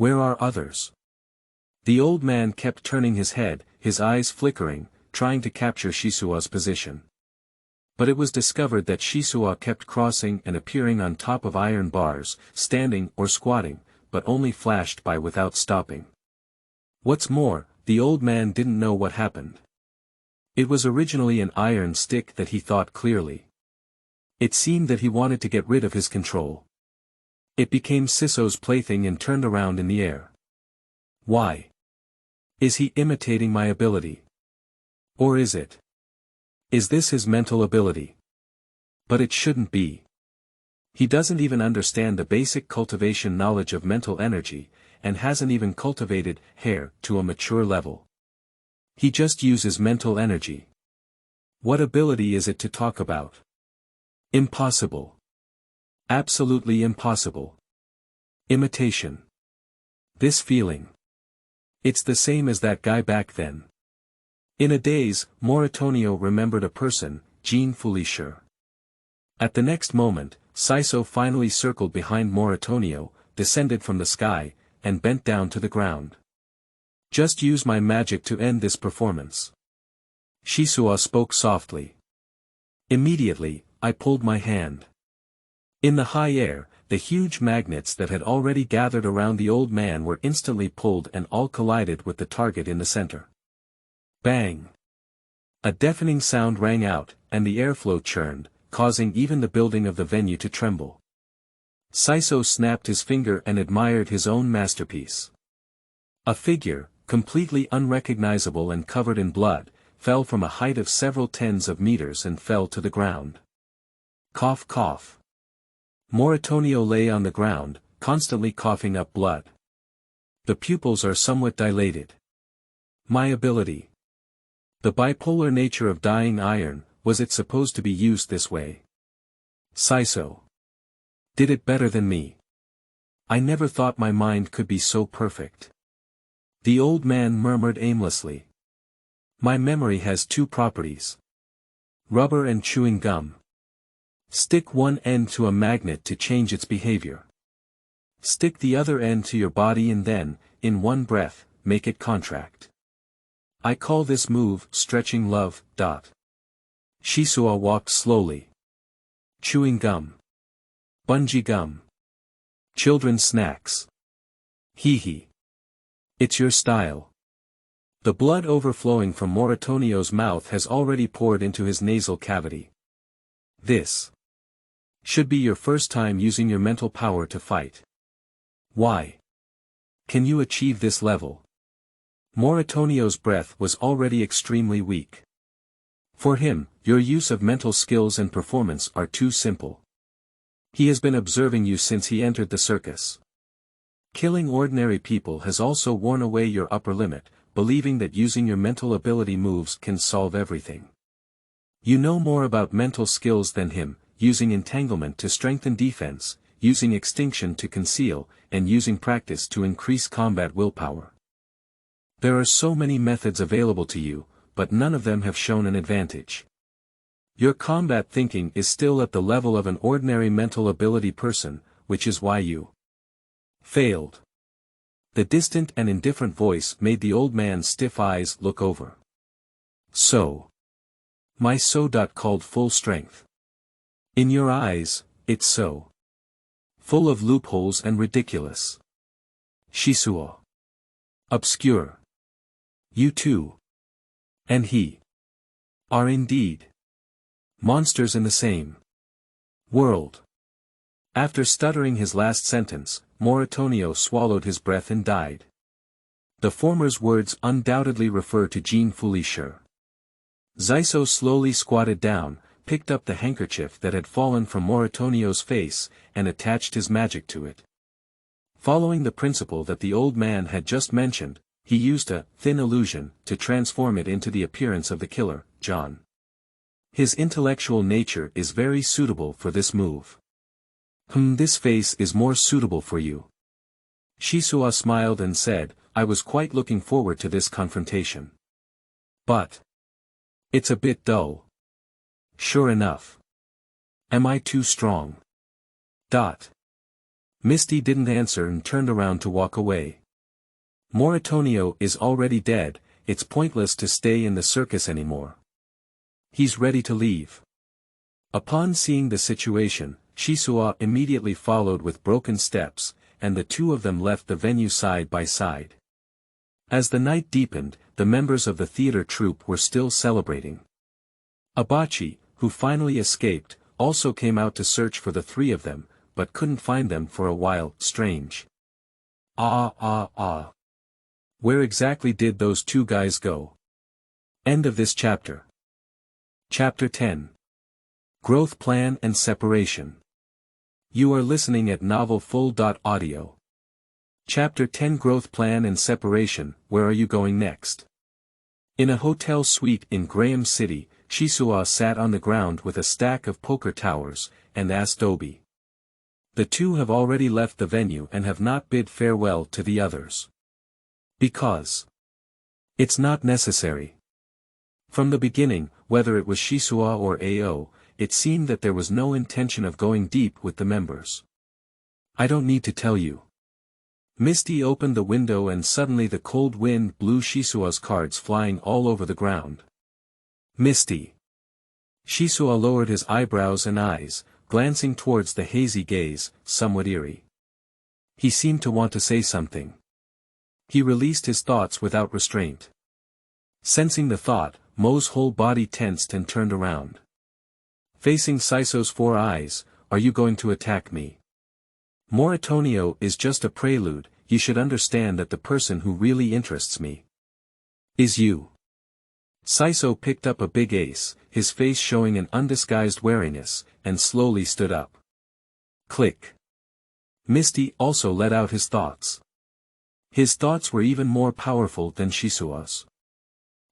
are others? The old man kept turning his head, his eyes flickering, trying to capture Xisuo's position. But it was discovered that Xisuo kept crossing and appearing on top of iron bars, standing or squatting, but only flashed by without stopping. What's more, the old man didn't know what happened. It was originally an iron stick that he thought clearly. It seemed that he wanted to get rid of his control. It became Siso's plaything and turned around in the air. Why? Is he imitating my ability? Or is it? Is this his mental ability? But it shouldn't be. He doesn't even understand the basic cultivation knowledge of mental energy, and hasn't even cultivated hair to a mature level. He just uses mental energy. What ability is it to talk about? Impossible. Absolutely impossible. Imitation. This feeling. It's the same as that guy back then. In a daze, Moritonio remembered a person, Jean Foulisher. At the next moment, Siso finally circled behind Moritonio, descended from the sky, and bent down to the ground. Just use my magic to end this performance. Xisuo spoke softly. Immediately, I pulled my hand. In the high air, the huge magnets that had already gathered around the old man were instantly pulled and all collided with the target in the center. Bang! A deafening sound rang out, and the airflow churned, causing even the building of the venue to tremble. Siso snapped his finger and admired his own masterpiece. A figure, completely unrecognizable and covered in blood, fell from a height of several tens of meters and fell to the ground. Cough cough. Moritonio lay on the ground, constantly coughing up blood. The pupils are somewhat dilated. My ability. The bipolar nature of dying iron, was it supposed to be used this way? Siso. Did it better than me. I never thought my mind could be so perfect. The old man murmured aimlessly. My memory has two properties. Rubber and chewing gum. Stick one end to a magnet to change its behavior. Stick the other end to your body and then, in one breath, make it contract. I call this move stretching love. Xisuo walked slowly. Chewing gum. Bungee gum. Children's snacks. Hee. It's your style. The blood overflowing from Moritonio's mouth has already poured into his nasal cavity. This should be your first time using your mental power to fight. Why can you achieve this level? Moritonio's breath was already extremely weak. For him, your use of mental skills and performance are too simple. He has been observing you since he entered the circus. Killing ordinary people has also worn away your upper limit, believing that using your mental ability moves can solve everything. You know more about mental skills than him, using entanglement to strengthen defense, using extinction to conceal, and using practice to increase combat willpower. There are so many methods available to you, but none of them have shown an advantage. Your combat thinking is still at the level of an ordinary mental ability person, which is why you failed. The distant and indifferent voice made the old man's stiff eyes look over. So. My so. Called full strength. In your eyes, it's so. Full of loopholes and ridiculous. Xisuo. Obscure. You too. And he. Are indeed. Monsters in the same world. After stuttering his last sentence, Moritonio swallowed his breath and died. The former's words undoubtedly refer to Jean Foulicher. Xisuo slowly squatted down, picked up the handkerchief that had fallen from Moritonio's face, and attached his magic to it. Following the principle that the old man had just mentioned, he used a thin illusion to transform it into the appearance of the killer, John. His intellectual nature is very suitable for this move. This face is more suitable for you. Xisuo smiled and said, I was quite looking forward to this confrontation. But it's a bit dull. Sure enough. Am I too strong? Misty didn't answer and turned around to walk away. Moritonio is already dead, it's pointless to stay in the circus anymore. He's ready to leave. Upon seeing the situation, Xisuo immediately followed with broken steps, and the two of them left the venue side by side. As the night deepened, the members of the theater troupe were still celebrating. Abachi, who finally escaped, also came out to search for the three of them, but couldn't find them for a while. Strange. Where exactly did those two guys go? End of this chapter. Chapter 10. Growth Plan and Separation. You are listening at novelfull.audio. Chapter 10 Growth Plan and Separation. Where are you going next? In a hotel suite in Graham City, Xisuo sat on the ground with a stack of poker towers, and asked Obi. The two have already left the venue and have not bid farewell to the others. Because it's not necessary. From the beginning, whether it was Xisuo or Ao, it seemed that there was no intention of going deep with the members. I don't need to tell you. Misty opened the window and suddenly the cold wind blew Xisuo's cards flying all over the ground. Misty. Xisuo lowered his eyebrows and eyes, glancing towards the hazy gaze, somewhat eerie. He seemed to want to say something. He released his thoughts without restraint. Sensing the thought, Mo's whole body tensed and turned around. Facing Siso's four eyes, are you going to attack me? Moritonio is just a prelude, you should understand that the person who really interests me is you. Siso picked up a big ace, his face showing an undisguised wariness, and slowly stood up. Click. Misty also let out his thoughts. His thoughts were even more powerful than Xisuo's.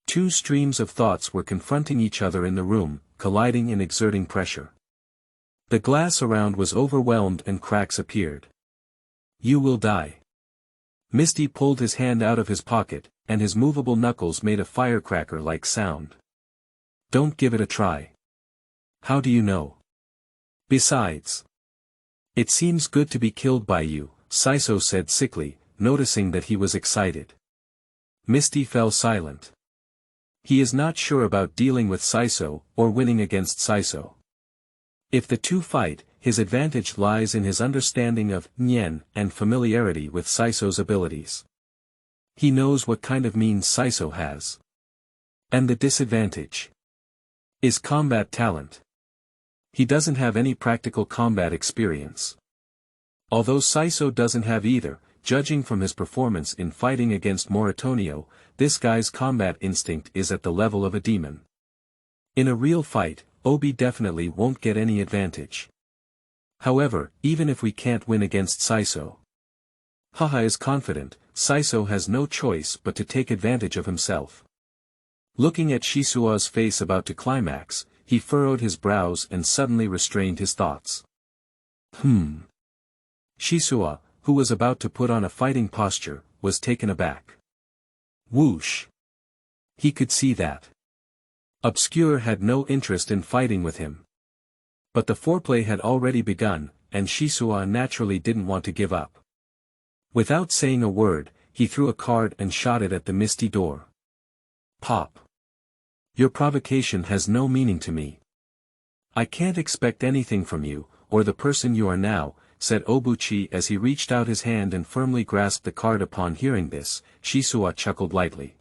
Two streams of thoughts were confronting each other in the room, colliding and exerting pressure. The glass around was overwhelmed and cracks appeared. You will die. Misty pulled his hand out of his pocket, and his movable knuckles made a firecracker-like sound. Don't give it a try. How do you know? Besides, it seems good to be killed by you, Siso said sickly, noticing that he was excited. Misty fell silent. He is not sure about dealing with Siso, or winning against Siso. If the two fight, his advantage lies in his understanding of Nyen and familiarity with Siso's abilities. He knows what kind of means Siso has. And the disadvantage is combat talent. He doesn't have any practical combat experience. Although Siso doesn't have either, judging from his performance in fighting against Moritonio, this guy's combat instinct is at the level of a demon. In a real fight, Obi definitely won't get any advantage. However, even if we can't win against Siso, Haha is confident, Siso has no choice but to take advantage of himself. Looking at Xisuo's face about to climax, he furrowed his brows and suddenly restrained his thoughts. Xisuo, who was about to put on a fighting posture, was taken aback. Whoosh! He could see that Obscure had no interest in fighting with him. But the foreplay had already begun, and Xisuo naturally didn't want to give up. Without saying a word, he threw a card and shot it at the misty door. Pop! Your provocation has no meaning to me. I can't expect anything from you, or the person you are now, said Obuchi as he reached out his hand and firmly grasped the card. Upon hearing this, Xisuo chuckled lightly.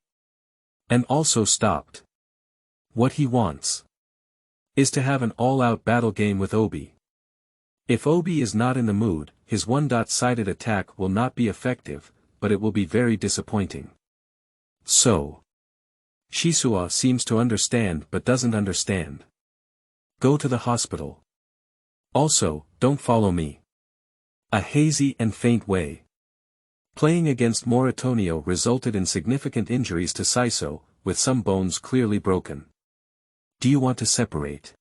And also stopped. What he wants is to have an all-out battle game with Obi. If Obi is not in the mood, his one-sided attack will not be effective, but it will be very disappointing. So, Xisuo seems to understand but doesn't understand. Go to the hospital. Also, don't follow me. A hazy and faint way. Playing against Moritonio resulted in significant injuries to Siso, with some bones clearly broken. Do you want to separate?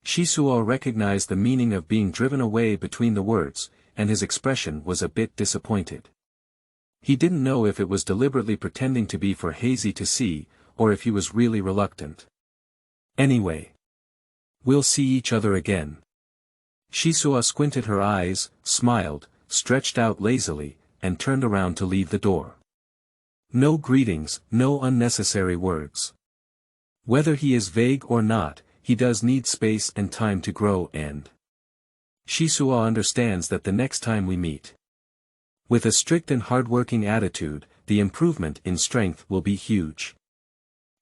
Xisuo recognized the meaning of being driven away between the words, and his expression was a bit disappointed. He didn't know if it was deliberately pretending to be for Hazy to see, or if he was really reluctant. Anyway, we'll see each other again. Xisuo squinted her eyes, smiled, stretched out lazily, and turned around to leave the door. No greetings, no unnecessary words. Whether he is vague or not, he does need space and time to grow, and Xisuo understands that the next time we meet, with a strict and hardworking attitude, the improvement in strength will be huge.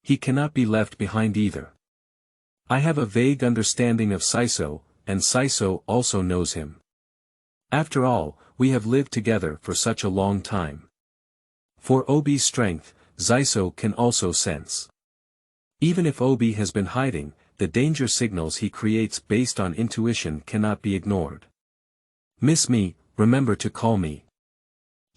He cannot be left behind either. I have a vague understanding of Siso, and Siso also knows him. After all, we have lived together for such a long time. For Obi's strength, Siso can also sense. Even if Obi has been hiding, the danger signals he creates based on intuition cannot be ignored. Miss me, remember to call me.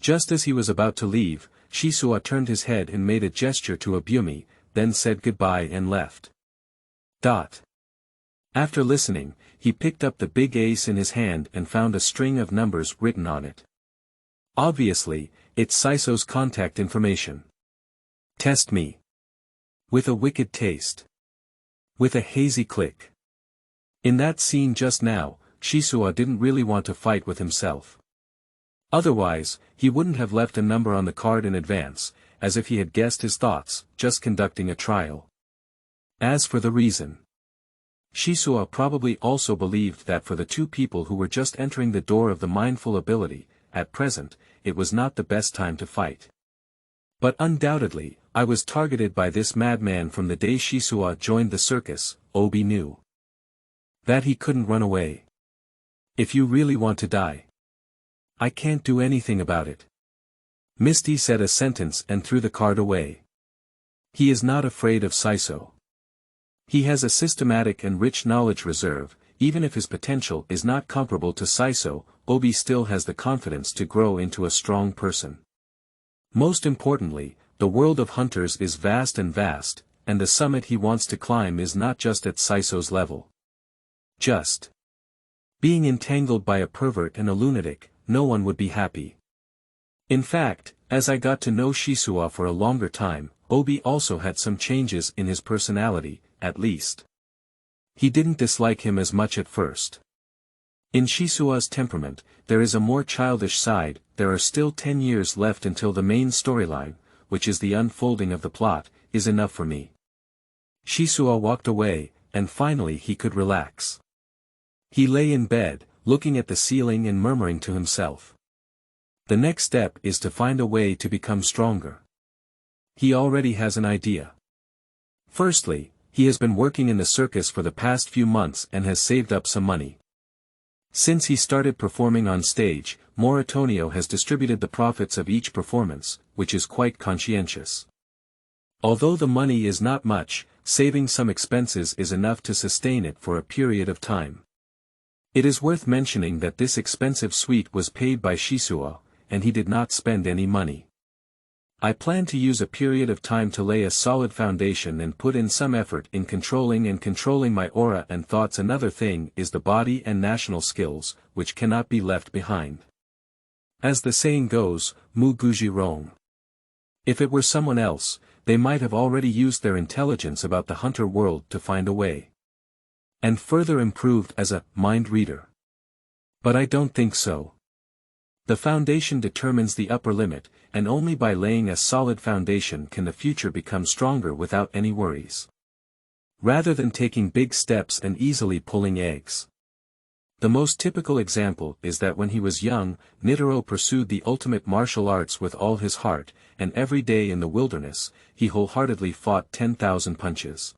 Just as he was about to leave, Xisuo turned his head and made a gesture to Abumi, then said goodbye and left. After listening, he picked up the big ace in his hand and found a string of numbers written on it. Obviously, it's Siso's contact information. Test me. With a wicked taste. With a hazy click. In that scene just now, Xisuo didn't really want to fight with himself. Otherwise, he wouldn't have left a number on the card in advance, as if he had guessed his thoughts, just conducting a trial. As for the reason, Xisuo probably also believed that for the two people who were just entering the door of the mindful ability, at present, it was not the best time to fight. But undoubtedly, I was targeted by this madman from the day Xisuo joined the circus. Obi knew that he couldn't run away. If you really want to die, I can't do anything about it. Misty said a sentence and threw the card away. He is not afraid of Siso. He has a systematic and rich knowledge reserve. Even if his potential is not comparable to Siso, Obi still has the confidence to grow into a strong person. Most importantly, the world of hunters is vast, and the summit he wants to climb is not just at Siso's level. Just Being entangled by a pervert and a lunatic, no one would be happy. In fact, as I got to know Xisuo for a longer time, Obi also had some changes in his personality, at least. He didn't dislike him as much at first. In Xisuo's temperament, there is a more childish side. There are still 10 years left until the main storyline, which is the unfolding of the plot, is enough for me. Xisuo walked away, and finally he could relax. He lay in bed, looking at the ceiling and murmuring to himself. The next step is to find a way to become stronger. He already has an idea. Firstly, he has been working in the circus for the past few months and has saved up some money. Since he started performing on stage, Moritonio has distributed the profits of each performance, which is quite conscientious. Although the money is not much, saving some expenses is enough to sustain it for a period of time. It is worth mentioning that this expensive suite was paid by Xisuo, and he did not spend any money. I plan to use a period of time to lay a solid foundation and put in some effort in controlling my aura and thoughts. Another thing is the body and national skills, which cannot be left behind. As the saying goes, mu guji rong. If it were someone else, they might have already used their intelligence about the hunter world to find a way. And further improved as a mind reader. But I don't think so. The foundation determines the upper limit, and only by laying a solid foundation can the future become stronger without any worries. Rather than taking big steps and easily pulling eggs. The most typical example is that when he was young, Nitaro pursued the ultimate martial arts with all his heart, and every day in the wilderness, he wholeheartedly fought 10,000 punches.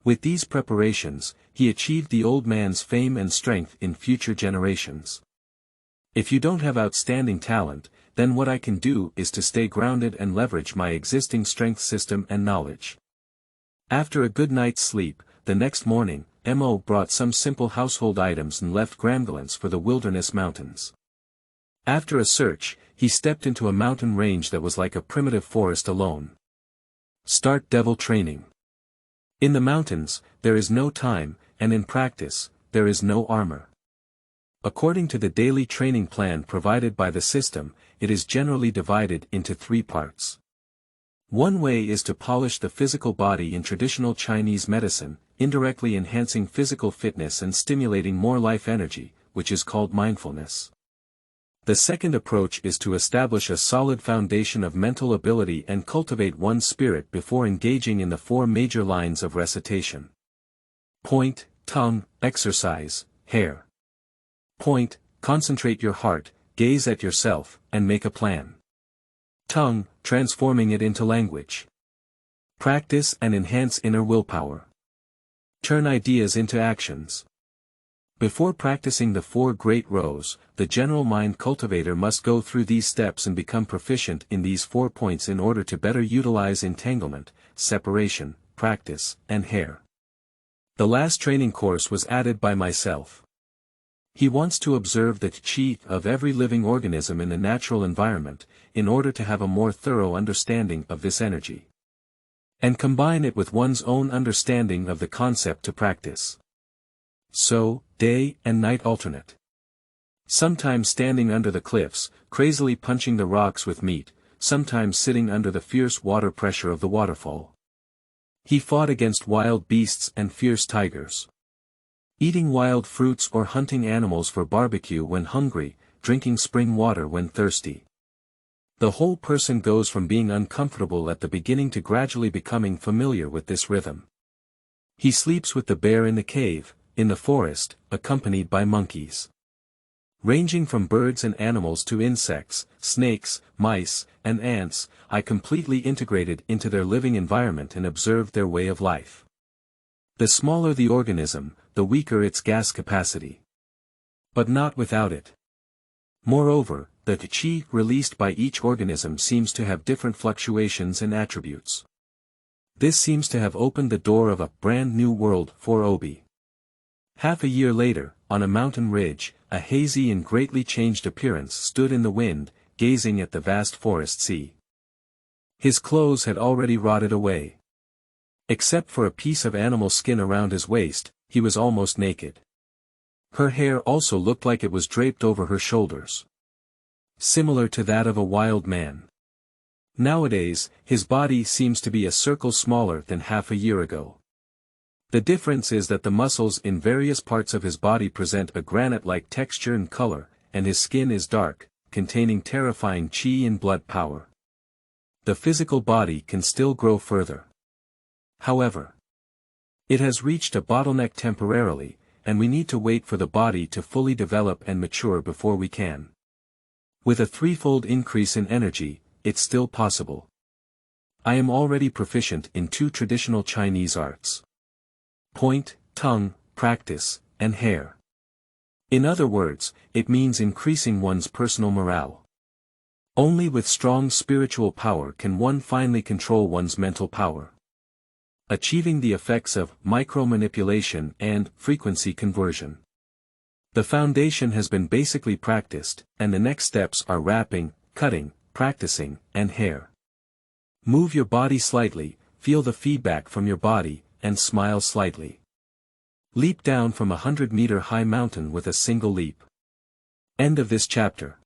With these preparations, he achieved the old man's fame and strength in future generations. If you don't have outstanding talent, then what I can do is to stay grounded and leverage my existing strength system and knowledge. After a good night's sleep, the next morning, Mo brought some simple household items and left Gramgalance for the wilderness mountains. After a search, he stepped into a mountain range that was like a primitive forest alone. Start devil training. In the mountains, there is no time, and in practice, there is no armor. According to the daily training plan provided by the system, it is generally divided into 3 parts. One way is to polish the physical body in traditional Chinese medicine, indirectly enhancing physical fitness and stimulating more life energy, which is called mindfulness. The second approach is to establish a solid foundation of mental ability and cultivate one's spirit before engaging in the 4 major lines of recitation. Point, tongue, exercise, hair. Point, concentrate your heart, gaze at yourself, and make a plan. Tongue, transforming it into language. Practice and enhance inner willpower. Turn ideas into actions. Before practicing the 4 great rows, the general mind cultivator must go through these steps and become proficient in these 4 points in order to better utilize entanglement, separation, practice, and hair. The last training course was added by myself. He wants to observe the qi of every living organism in the natural environment, in order to have a more thorough understanding of this energy. And combine it with one's own understanding of the concept to practice. So, day and night alternate. Sometimes standing under the cliffs, crazily punching the rocks with meat, sometimes sitting under the fierce water pressure of the waterfall. He fought against wild beasts and fierce tigers. Eating wild fruits or hunting animals for barbecue when hungry, drinking spring water when thirsty. The whole person goes from being uncomfortable at the beginning to gradually becoming familiar with this rhythm. He sleeps with the bear in the cave, in the forest, accompanied by monkeys. Ranging from birds and animals to insects, snakes, mice, and ants, I completely integrated into their living environment and observed their way of life. The smaller the organism, the weaker its gas capacity. But not without it. Moreover, the qi released by each organism seems to have different fluctuations and attributes. This seems to have opened the door of a brand new world for Obi. Half a year later, on a mountain ridge, a hazy and greatly changed appearance stood in the wind, gazing at the vast forest sea. His clothes had already rotted away. Except for a piece of animal skin around his waist, he was almost naked. Her hair also looked like it was draped over her shoulders, similar to that of a wild man. Nowadays, his body seems to be a circle smaller than half a year ago. The difference is that the muscles in various parts of his body present a granite-like texture and color, and his skin is dark, containing terrifying chi and blood power. The physical body can still grow further. However, it has reached a bottleneck temporarily, and we need to wait for the body to fully develop and mature before we can. With a threefold increase in energy, it's still possible. I am already proficient in 2 traditional Chinese arts: point, tongue, practice, and hair. In other words, it means increasing one's personal morale. Only with strong spiritual power can one finally control one's mental power, achieving the effects of micro-manipulation and frequency conversion. The foundation has been basically practiced, and the next steps are wrapping, cutting, practicing, and hair. Move your body slightly, feel the feedback from your body, and smile slightly. Leap down from a 100-meter high mountain with a single leap. End of this chapter.